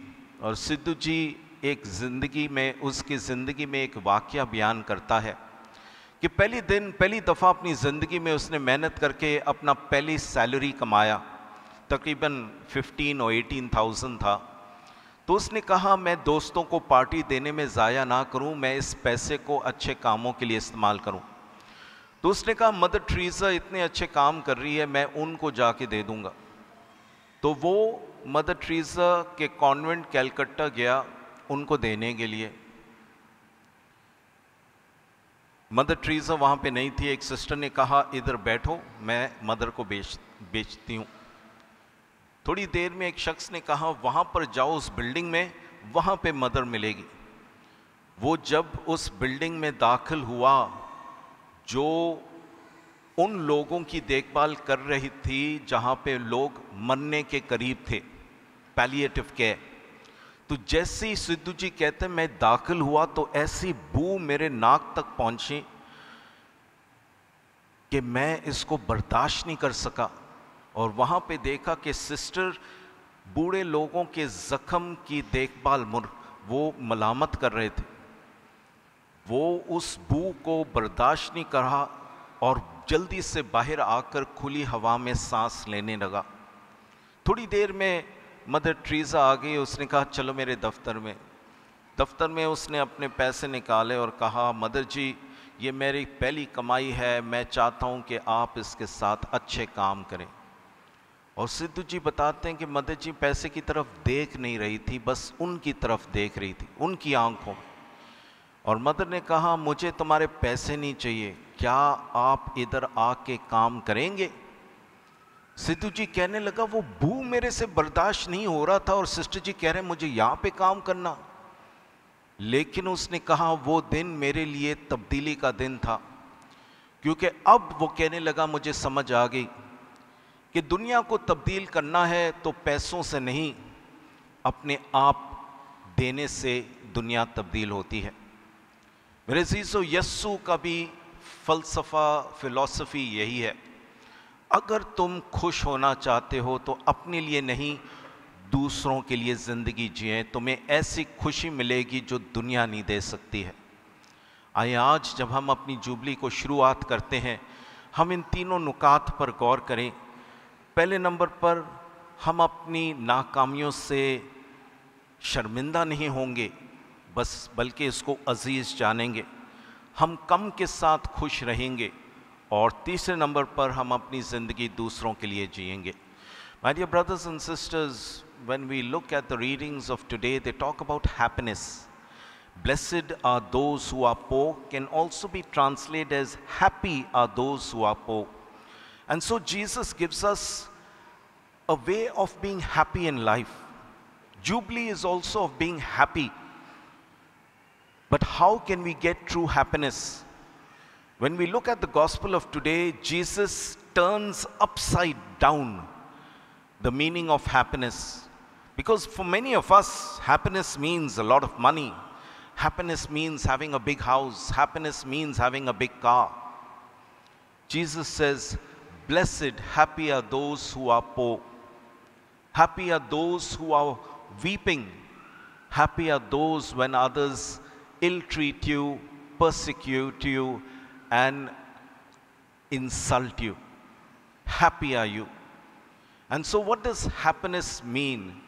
और सिद्धू जी एक ज़िंदगी में, उसकी ज़िंदगी में एक वाक़या बयान करता है कि पहली दफ़ा अपनी ज़िंदगी में उसने मेहनत करके अपना पहली सैलरी कमाया, तकरीबन 15 और 18,000 था। तो उसने कहा मैं दोस्तों को पार्टी देने में ज़ाया ना करूं, मैं इस पैसे को अच्छे कामों के लिए इस्तेमाल करूं। तो उसने कहा मदर टेरेसा इतने अच्छे काम कर रही है, मैं उनको जाके दे दूंगा। तो वो मदर टेरेसा के कॉन्वेंट कैलकट्टा गया उनको देने के लिए। मदर टेरेसा वहाँ पे नहीं थी। एक सिस्टर ने कहा इधर बैठो, मैं मदर को बेचती हूँ। थोड़ी देर में एक शख्स ने कहा वहाँ पर जाओ उस बिल्डिंग में, वहाँ पे मदर मिलेगी। वो जब उस बिल्डिंग में दाखिल हुआ जो उन लोगों की देखभाल कर रही थी जहाँ पे लोग मरने के करीब थे, पैलिएटिव केयर, तो जैसे ही सिद्धू जी कहते मैं दाखिल हुआ तो ऐसी बू मेरे नाक तक पहुंची कि मैं इसको बर्दाश्त नहीं कर सका। और वहाँ पे देखा कि सिस्टर बूढ़े लोगों के ज़ख्म की देखभाल वो मलामत कर रहे थे। वो उस बू को बर्दाश्त नहीं करा और जल्दी से बाहर आकर खुली हवा में सांस लेने लगा। थोड़ी देर में मदर टेरेसा आ गई। उसने कहा चलो मेरे दफ्तर में। दफ्तर में उसने अपने पैसे निकाले और कहा मदर जी ये मेरी पहली कमाई है, मैं चाहता हूँ कि आप इसके साथ अच्छे काम करें। और सिद्धू जी बताते हैं कि मदर जी पैसे की तरफ देख नहीं रही थी, बस उनकी तरफ देख रही थी, उनकी आंखों। और मदर ने कहा मुझे तुम्हारे पैसे नहीं चाहिए, क्या आप इधर आके काम करेंगे? सिद्धू जी कहने लगा वो बू मेरे से बर्दाश्त नहीं हो रहा था और सिस्टर जी कह रहे मुझे यहाँ पे काम करना। लेकिन उसने कहा वो दिन मेरे लिए तब्दीली का दिन था, क्योंकि अब वो कहने लगा मुझे समझ आ गई कि दुनिया को तब्दील करना है तो पैसों से नहीं, अपने आप देने से दुनिया तब्दील होती है। मेरे अज़ीज़ों, यस्सु का भी फ़लसफ़ा फ़िलॉसफ़ी यही है, अगर तुम खुश होना चाहते हो तो अपने लिए नहीं दूसरों के लिए ज़िंदगी जिए, तुम्हें ऐसी खुशी मिलेगी जो दुनिया नहीं दे सकती है। आइए आज जब हम अपनी जुबली को शुरुआत करते हैं हम इन तीनों नुकात पर गौर करें। पहले नंबर पर हम अपनी नाकामियों से शर्मिंदा नहीं होंगे बल्कि इसको अजीज़ जानेंगे। हम कम के साथ खुश रहेंगे। और तीसरे नंबर पर हम अपनी ज़िंदगी दूसरों के लिए जिएंगे। My dear brothers and sisters, when we look at the readings of today, they talk about happiness. Blessed are those who are poor can also be translated as happy are those who are poor. And so Jesus gives us a way of being happy in life. Jubilee is also of being happy. But how can we get true happiness? When we look at the gospel of today, Jesus turns upside down the meaning of happiness. Because for many of us, happiness means a lot of money. Happiness means having a big house. Happiness means having a big car. Jesus says, blessed, happy are those who are poor. Happy are those who are weeping. Happy are those when others ill-treat you, persecute you, and insult you. Happy are you. And so what does happiness mean?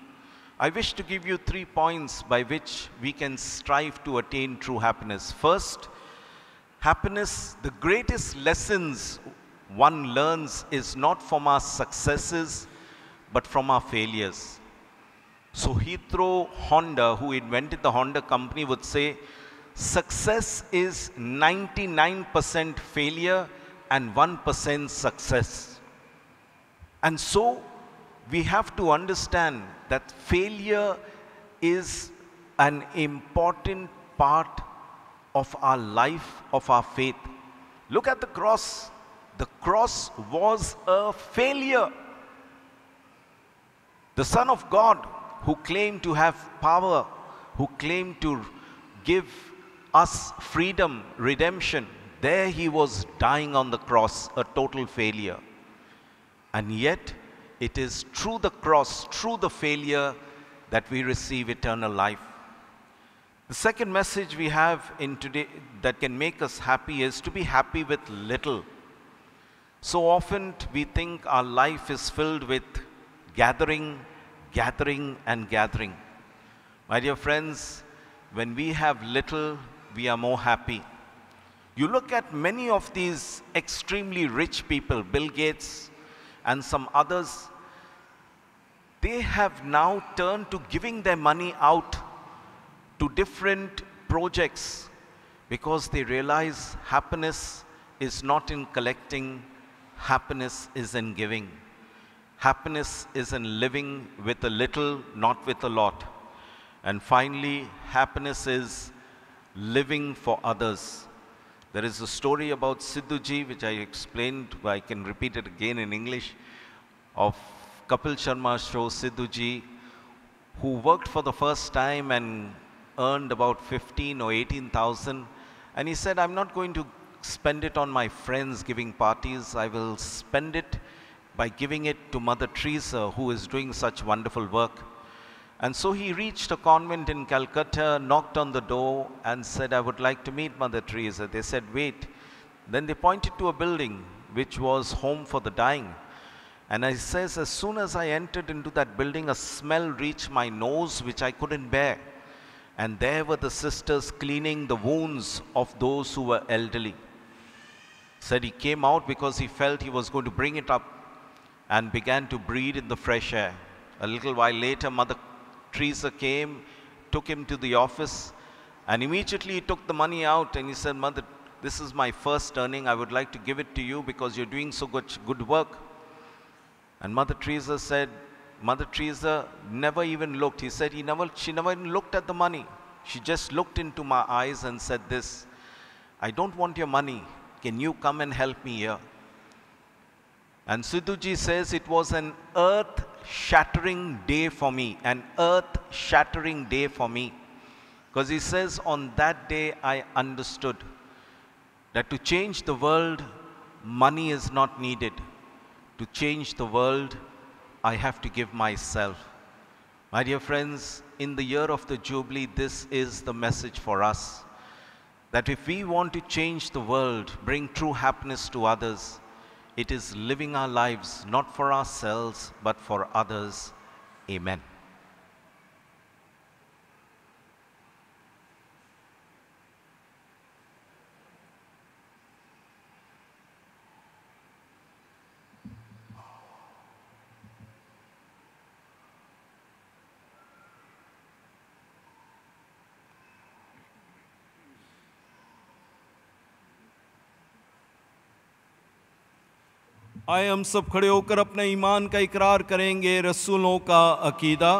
I wish to give you 3 points by which we can strive to attain true happiness. First, happiness, the greatest lessons one learns is not from our successes, but from our failures. So Heathrow Honda, who invented the Honda company, would say, success is 99% failure and 1% success. And so we have to understand that failure is an important part of our life, of our faith. Look at the cross. The cross was a failure. The Son of God, who claimed to have power, who claimed to give us freedom, redemption, there he was dying on the cross, a total failure. And yet, it is through the cross, through the failure, that we receive eternal life. The second message we have in today that can make us happy is to be happy with little. So often we think our life is filled with gathering, gathering, and gathering. My dear friends, when we have little, we are more happy. You look at many of these extremely rich people, Bill Gates and some others, they have now turned to giving their money out to different projects because they realize happiness is not in collecting, happiness is in giving. Happiness is in living with a little, not with a lot. And finally, happiness is living for others. There is a story about Sidhuji, which I explained, but I can repeat it again in English, of Kapil Sharma's show, Sidhuji, who worked for the first time and earned about 15 or 18,000. And he said, I'm not going to spend it on my friends giving parties. I will spend it by giving it to Mother Teresa, who is doing such wonderful work. And so he reached a convent in Calcutta, knocked on the door and said, I would like to meet Mother Teresa. They said, wait. Then they pointed to a building which was home for the dying. And he says, as soon as I entered into that building, a smell reached my nose which I couldn't bear. And there were the sisters cleaning the wounds of those who were elderly. Said he came out because he felt he was going to bring it up and began to breathe in the fresh air. A little while later, Mother Teresa came, took him to the office, and immediately he took the money out and he said, Mother, this is my first earning. I would like to give it to you because you're doing so good work. And Mother Teresa said, Mother Teresa never even looked. He said she never even looked at the money. She just looked into my eyes and said this, I don't want your money. Can you come and help me here? And Sidhuji says it was an earth-shattering day for me, an earth-shattering day for me. Because he says on that day I understood that to change the world, money is not needed. To change the world, I have to give myself. My dear friends, in the year of the Jubilee, this is the message for us. That if we want to change the world, bring true happiness to others, it is living our lives not for ourselves, but for others. Amen. आए हम सब खड़े होकर अपने ईमान का इकरार करेंगे, रसूलों का अकीदा।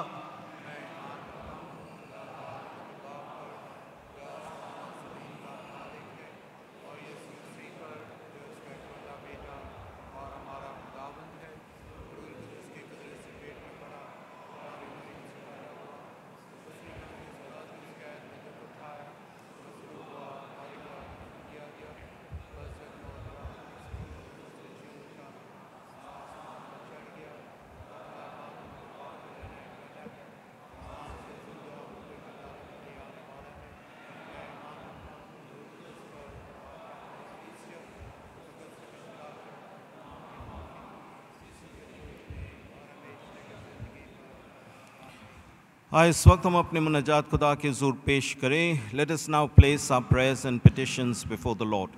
आए इस वक्त हम अपने मुनाजात खुदा के हुज़ूर पेश करें। Let us now place our prayers and petitions before the Lord.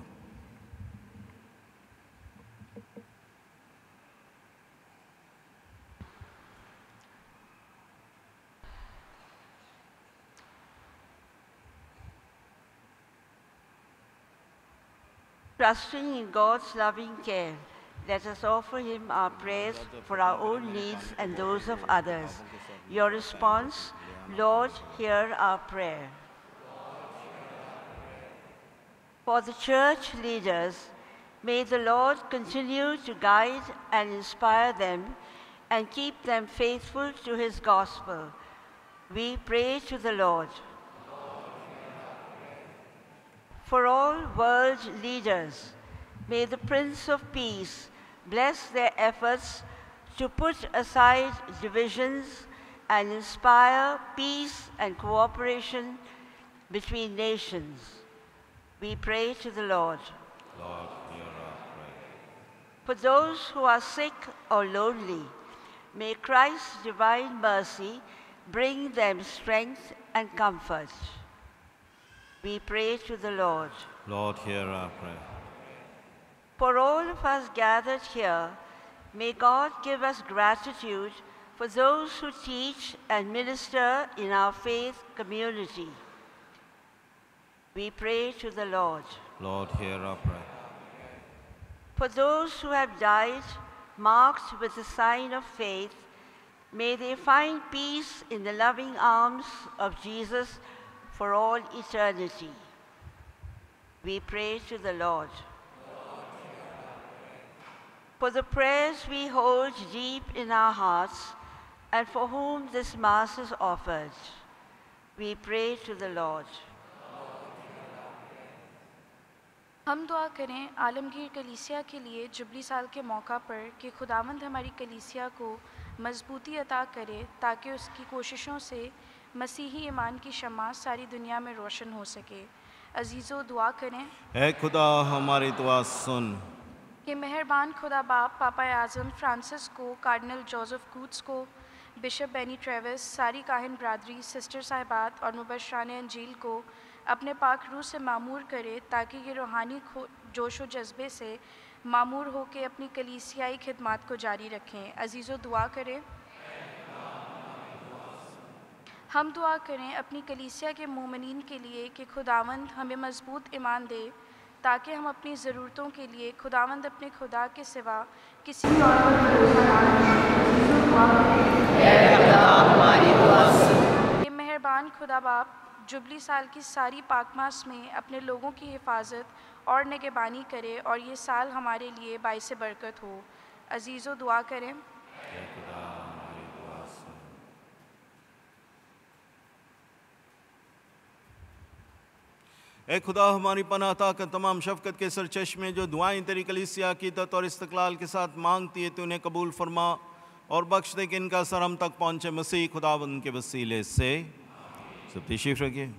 Trusting in God's loving care, let us offer him our prayers for our own needs and those of others. Your response, Lord, hear our prayer. For the church leaders, may the Lord continue to guide and inspire them and keep them faithful to his gospel. We pray to the Lord. For all world leaders, may the Prince of Peace bless their efforts to put aside divisions and inspire peace and cooperation between nations. We pray to the Lord. Lord, hear our prayer. For those who are sick or lonely, may Christ's divine mercy bring them strength and comfort. We pray to the Lord. Lord, hear our prayer. For all of us gathered here, may God give us gratitude for those who teach and minister in our faith community. We pray to the Lord. Lord, hear our prayer. For those who have died, marked with the sign of faith, may they find peace in the loving arms of Jesus for all eternity. We pray to the Lord. For the prayers we hold deep in our hearts and for whom this Mass is offered, we pray to the Lord. हम दुआ करें आलमगीर कलीसिया के लिए जुबली साल के मौका पर कि खुदावंद हमारी कलीसिया को मजबूती अता करे ताकि उसकी कोशिशों से मसीही ईमान की शम्मा सारी दुनिया में रोशन हो सके। अजीज़ों, दुआ करें, ऐ खुदा हमारी दुआ सुन कि मेहरबान खुदा बाप पापा आज़म फ्रांसिस को, कार्डिनल जोसेफ कूट्स को, बिशप बेनी ट्रेविस, सारी काहिन ब्रादरी, सिस्टर साहिबात और मुबशरान अंजील को अपने पाक रूह से मामूर करे ताकि ये रूहानी जोश व जज्बे से मामूर हो के अपनी कलीसियाई खिदमात को जारी रखें। अजीज़ों, दुआ करें, हम दुआ करें अपनी कलीसिया के मोमिनीन के लिए कि खुदावंद हमें मजबूत ईमान दे ताकि हम अपनी ज़रूरतों के लिए खुदावंद अपने खुदा के सिवा किसी और पर भरोसा ना। ये मेहरबान खुदा बाप जुबली साल की सारी पाकमास में अपने लोगों की हिफाजत और निगहबानी करे और ये साल हमारे लिए बाइस बरकत हो। अजीज़ों, दुआ करें, ए खुदा हमारी पनाह ताकत तमाम शफ़क़त के सरचश्मे जो दुआएं तेरी कलीसिया की इत्तत और इस्तक़लाल के साथ मांगती है, तू उन्हें कबूल फरमा और बख्श दे कि इनका सर हम तक पहुँचे मसीह खुदावंद के वसीले से। सब तशरीफ़ रखिए।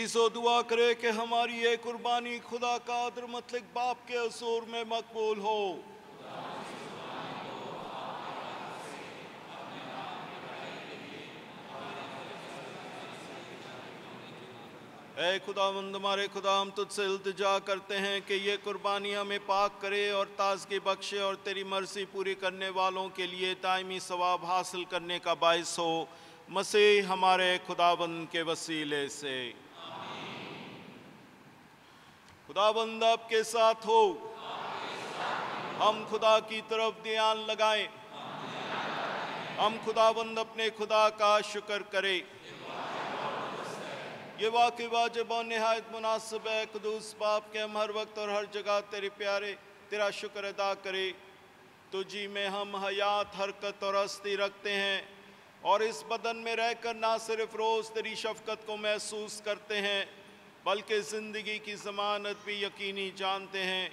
सो दुआ करे कि हमारी ये कुर्बानी खुदा का आदर मतलब बाप के हसूर में मकबूल हो। ऐ खुदावंद हमारे खुदा, हम तुझसे इल्तिजा करते हैं कि ये कुर्बानी हमें पाक करे और ताज़गी बख्शे और तेरी मर्जी पूरी करने वालों के लिए दायमी सवाब हासिल करने का बाइस हो, मसीह हमारे खुदावंद के वसीले से। खुदावंद आपके साथ हो। हम खुदा की तरफ ध्यान लगाएं। हम खुदावंद अपने खुदा का शुक्र करें। ये वाकई वाजिब और निहायत मुनासिब है कुदूस बाप के हम हर वक्त और हर जगह तेरे प्यारे तेरा शुक्र अदा करें। तुझी में हम हयात, हरकत और हस्ती रखते हैं और इस बदन में रहकर ना सिर्फ रोज़ तेरी शफकत को महसूस करते हैं बल्कि ज़िंदगी की ज़मानत भी यकीनी जानते हैं,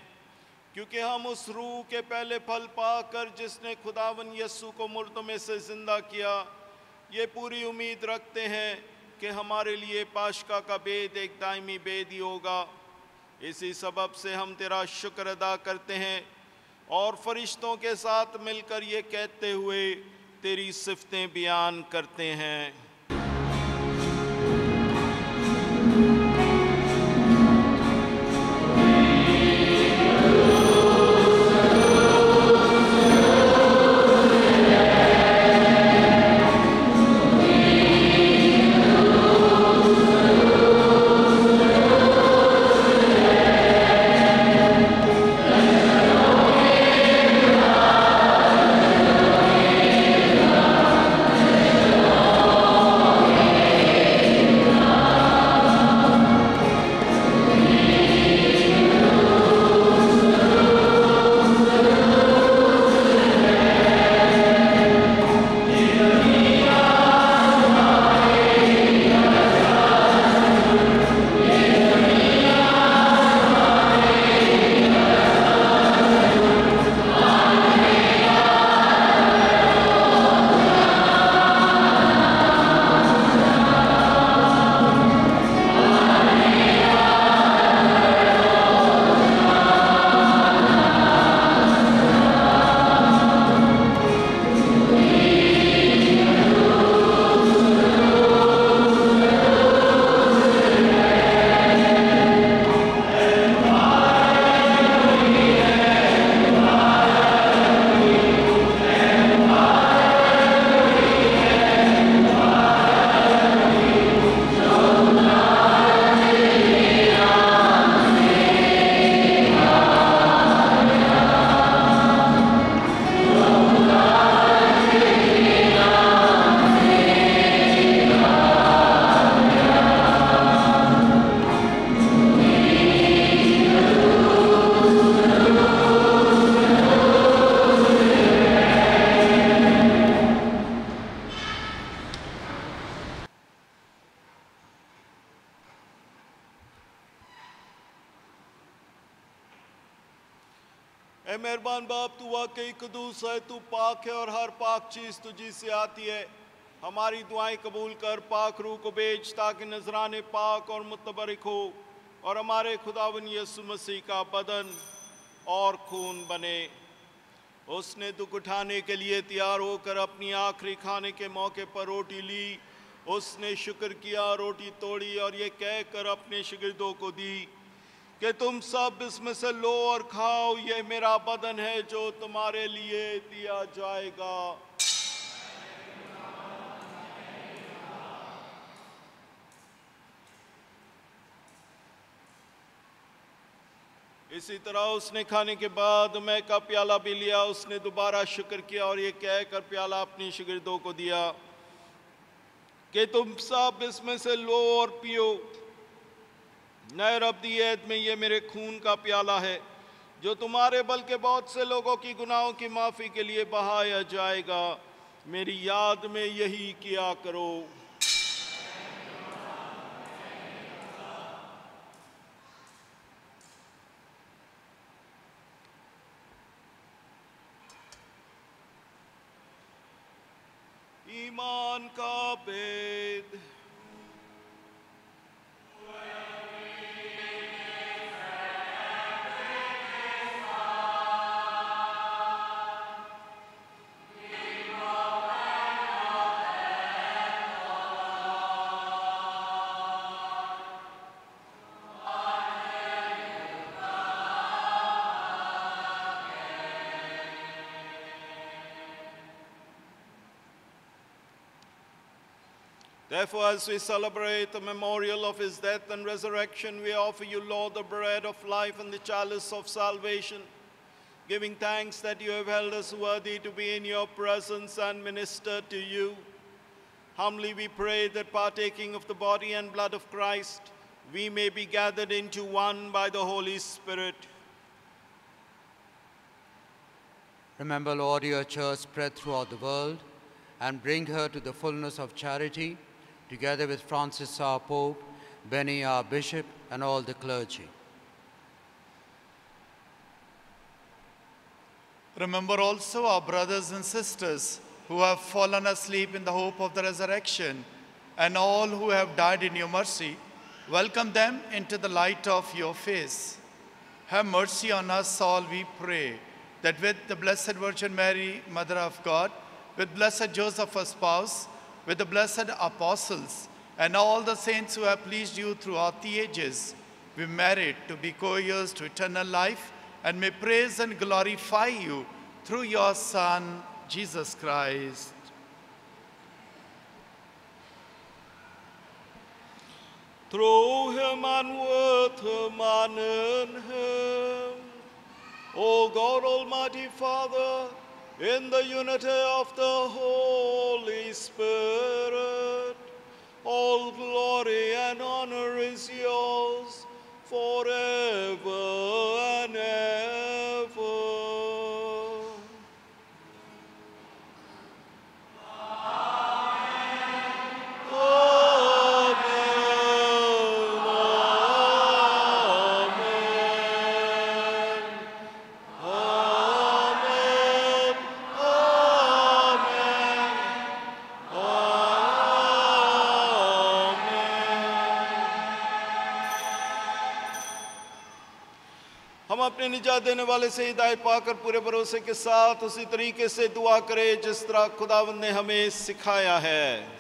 क्योंकि हम उस रूह के पहले फल पाकर जिसने खुदावन यस्सु को मुर्दों में से ज़िंदा किया, ये पूरी उम्मीद रखते हैं कि हमारे लिए पाशका का बेद एक दायमी बेद ही होगा। इसी सबब से हम तेरा शुक्र अदा करते हैं और फरिश्तों के साथ मिलकर ये कहते हुए तेरी सिफतें बयान करते हैं। ऐ मेहरबान बाप, तू वाकई कुदूस है, तू पाक है और हर पाक चीज़ तुझी से आती है। हमारी दुआएं कबूल कर, पाक रूह को भेज ताकि नजराने पाक और मुतबरिक हो और हमारे खुदावन यीशु मसीह का बदन और खून बने। उसने दुख उठाने के लिए तैयार होकर अपनी आखिरी खाने के मौके पर रोटी ली। उसने शुक्र किया, रोटी तोड़ी और ये कहकर अपने शागिर्दों को दी कि तुम सब इसमें से लो और खाओ, ये मेरा बदन है जो तुम्हारे लिए दिया जाएगा। इसी तरह उसने खाने के बाद मैं का प्याला भी लिया। उसने दोबारा शुक्र किया और ये कहकर प्याला अपनी शागिर्दों को दिया कि तुम सब इसमें से लो और पियो। नए अब्दी ऐद में ये मेरे खून का प्याला है जो तुम्हारे बल्कि बहुत से लोगों की गुनाहों की माफ़ी के लिए बहाया जाएगा। मेरी याद में यही किया करो। ईमान का भेद। Therefore, as we celebrate the memorial of his death and resurrection, we offer you, Lord, the bread of life and the chalice of salvation, giving thanks that you have held us worthy to be in your presence and minister to you. Humbly we pray that partaking of the body and blood of Christ, we may be gathered into one by the Holy Spirit. Remember, Lord, your church spread throughout the world, and bring her to the fullness of charity, together with Francis our Pope, Benny our Bishop, and all the clergy. Remember also our brothers and sisters who have fallen asleep in the hope of the resurrection, and all who have died in your mercy. Welcome them into the light of your face. Have mercy on us all, we pray, that with the Blessed Virgin Mary, Mother of God, with blessed Joseph, her spouse, with the blessed apostles, and all the saints who have pleased you throughout the ages, we merit to be co-heirs to eternal life, and may praise and glorify you through your Son, Jesus Christ. Through him and with him and in him, O God, Almighty Father, in the unity of the Holy Spirit, all glory and honor is yours forever and ever. अपने निजात देने वाले से हिदायत पाकर पूरे भरोसे के साथ उसी तरीके से दुआ करें जिस तरह खुदावंद ने हमें सिखाया है।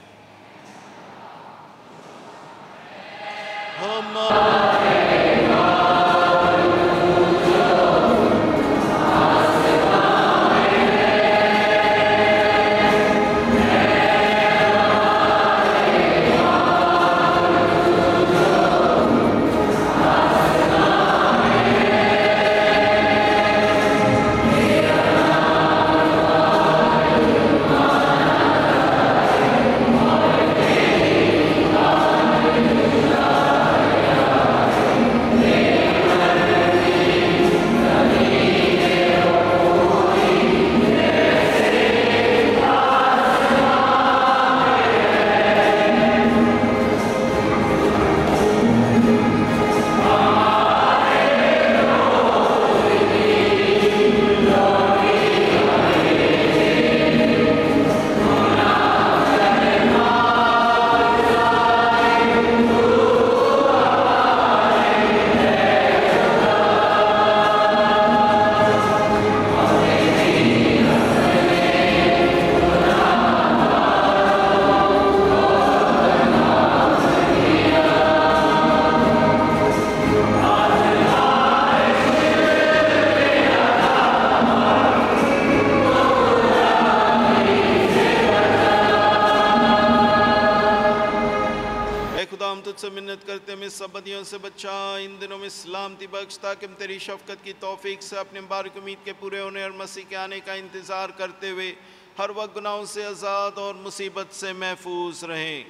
बदियों से बचा इन दिनों में सलामती बख्श ताकि हम तेरी शफकत की तौफीक से अपने मुबारक उम्मीद के पूरे होने और मसीह के आने का इंतज़ार करते हुए हर वक्त गुनाहों से आज़ाद और मुसीबत से महफूज रहें।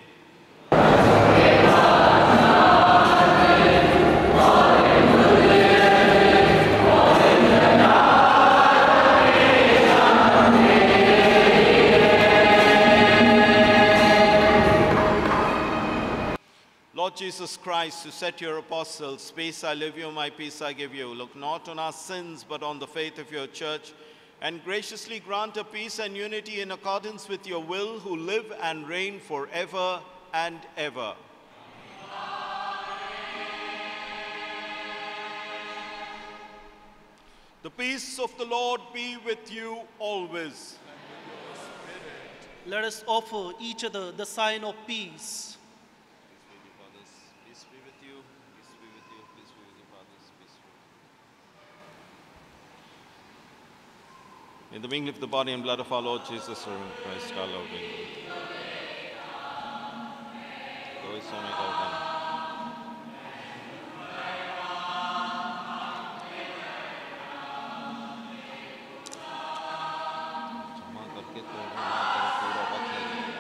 Lord Jesus Christ, who said to your apostles, "Peace I leave you, my peace I give you," look not on our sins, but on the faith of your church, and graciously grant her peace and unity in accordance with your will, who live and reign forever and ever. The peace of the Lord be with you always. Let us offer each other the sign of peace. In the mingling of the body and blood of our Lord Jesus Christ, our Lord. समय का उदाहरण जमा करके तो ना करे पूरा वक्त लगेगा।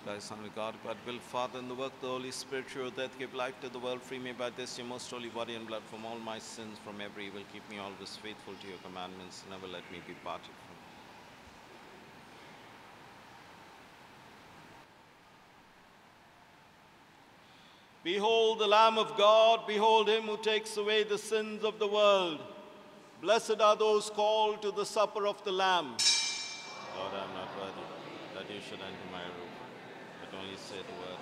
Christ, Son of God, God will, Father, in the work of the Holy Spirit, through your death, give life to the world. Free me by this, your most holy body and blood, from all my sins, from every evil. Keep me always faithful to your commandments. Never let me be parted from you. Behold the Lamb of God, behold him who takes away the sins of the world. Blessed are those called to the supper of the Lamb. Lord, I am not worthy that you should enter my room, but only say the word.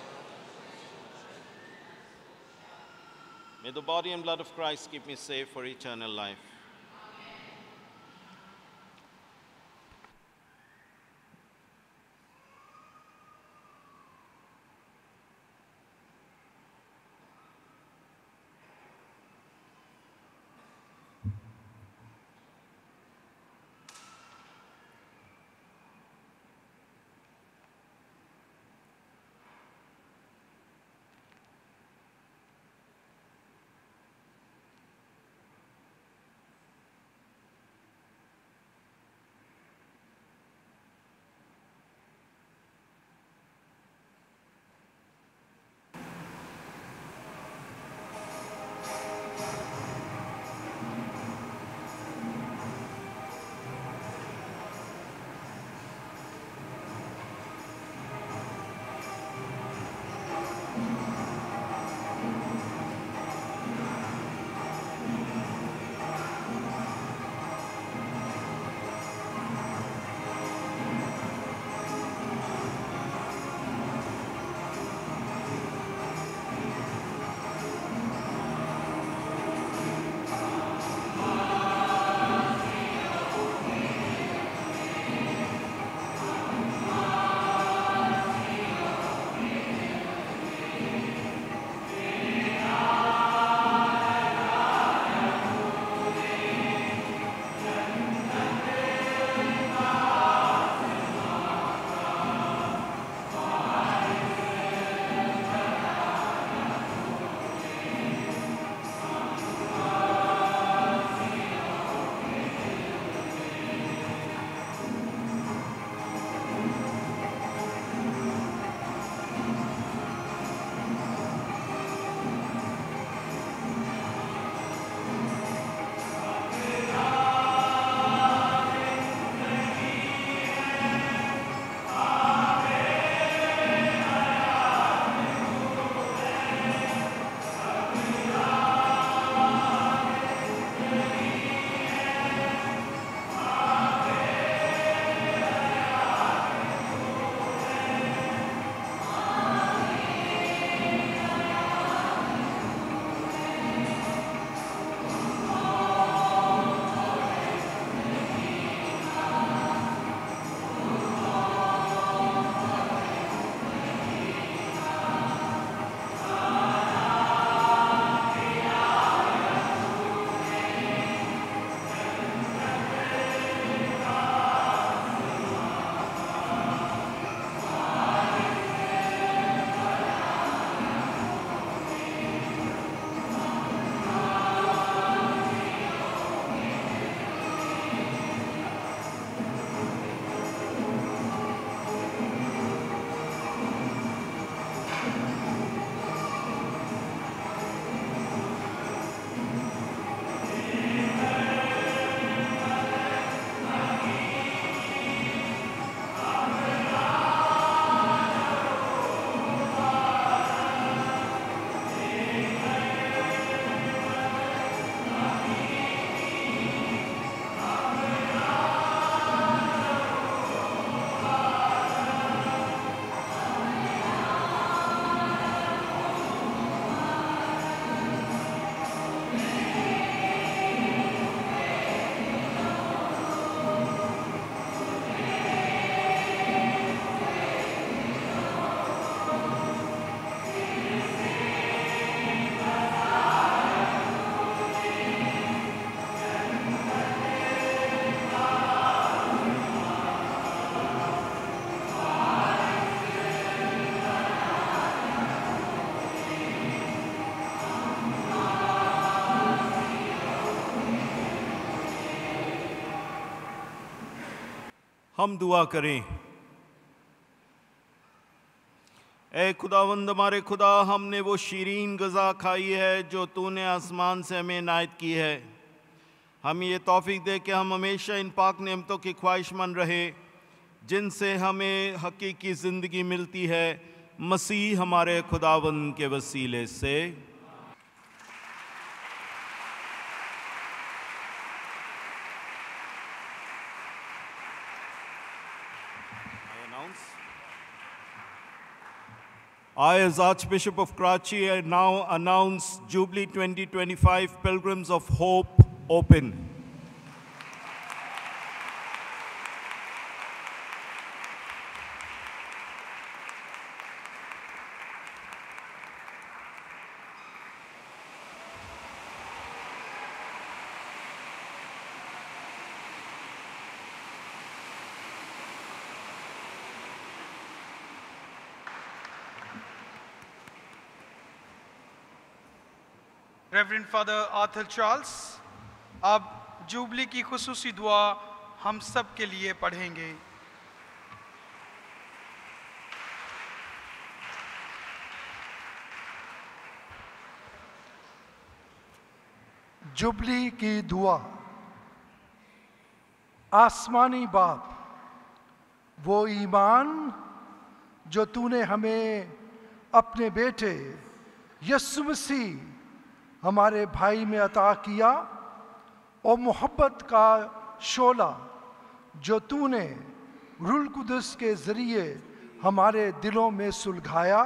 May the body and blood of Christ keep me safe for eternal life. हम दुआ करें। ए खुदावंद हमारे खुदा, हमने वो शीरीन ग़ज़ा खाई है जो तूने आसमान से हमें इनायत की है। हम ये तौफीक दे कि हम हमेशा इन पाक नेमतों की ख्वाहिशमंद रहे जिनसे हमें हकीकी ज़िंदगी मिलती है, मसीह हमारे खुदावंद के वसीले से। I, as Archbishop of Karachi, I now announce Jubilee 2025 Pilgrims of Hope open. Reverend father Arthur Charles अब जुबली की खुसूसी दुआ हम सब के लिए पढ़ेंगे। जुबली की दुआ। आसमानी बाप, वो ईमान जो तूने हमें अपने बेटे यीशु मसीह हमारे भाई में अता किया, और मोहब्बत का शोला जो तूने रूह कुदस के ज़रिए हमारे दिलों में सुलगाया,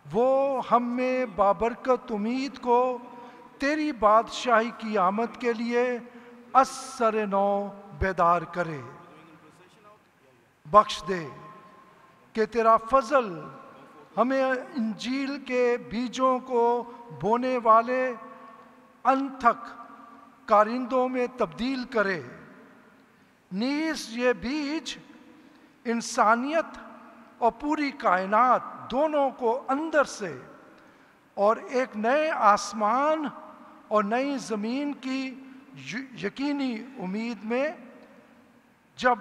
वो हम में बाबरकत उम्मीद को तेरी बादशाही की आमद के लिए असर नौ बेदार करे। बख्श दे कि तेरा फजल हमें इंजील के बीजों को बोने वाले अनथक कारिंदों में तब्दील करे। नीस ये बीज इंसानियत और पूरी कायनात दोनों को अंदर से और एक नए आसमान और नई ज़मीन की यकीनी उम्मीद में, जब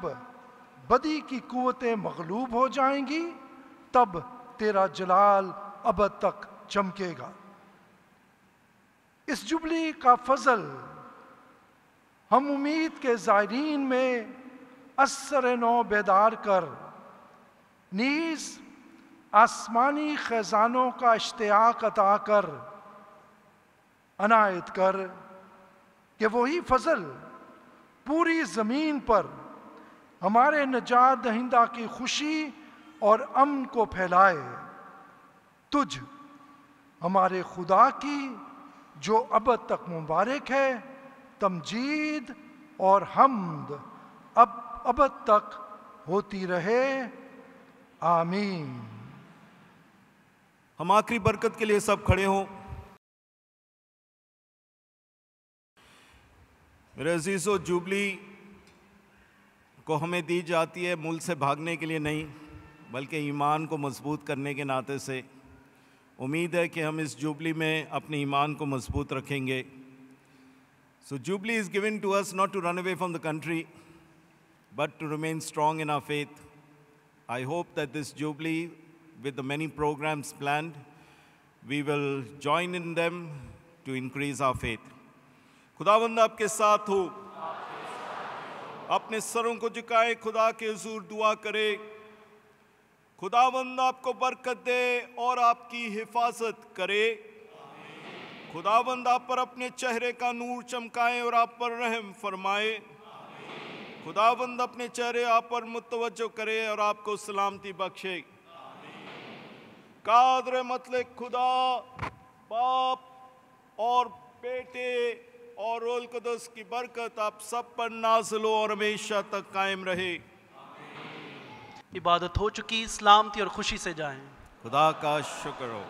बदी की कुव्वतें मगलूब हो जाएंगी, तब तेरा जलाल अब तक चमकेगा। इस जुबली का फजल हम उम्मीद के ज़ायरीन में असर नौ बेदार कर, नीज़ आसमानी ख़ज़ानों का इश्तियाक अता कर, अनायत कर कि वही फजल पूरी ज़मीन पर हमारे नजात दहिंदा की खुशी और अमन को फैलाए। तुझ हमारे खुदा की जो अब तक मुबारक है, तमजीद और हम्द अब तक होती रहे। आमीन। हम आखिरी बरकत के लिए सब खड़े हों। मेरे अजीज़ों, जुबली को हमें दी जाती है मुल्क से भागने के लिए नहीं, बल्कि ईमान को मजबूत करने के नाते से। उम्मीद है कि हम इस जुबली में अपने ईमान को मजबूत रखेंगे। So jubilee is given to us not to run away from the country, but to remain strong in our faith. I hope that this Jubilee, with the many programs planned, we will join in them to increase our faith. खुदावंद आपके साथ हो। अपने सरों को झुकाए, खुदा के हुजूर दुआ करे। खुदावंद आपको बरकत दे और आपकी हिफाजत करे। खुदावंद आप पर अपने चेहरे का नूर चमकाए और आप पर रहम फरमाए। खुदावंद अपने चेहरे आप पर मुतवज्जो करे और आपको सलामती बख्शे। कादर मतलब खुदा बाप और बेटे और रूह कुदस की बरकत आप सब पर नाज़िल हो और हमेशा तक कायम रहे। इबादत हो चुकी, सलामती और खुशी से जाएं। खुदा का शुक्र हो।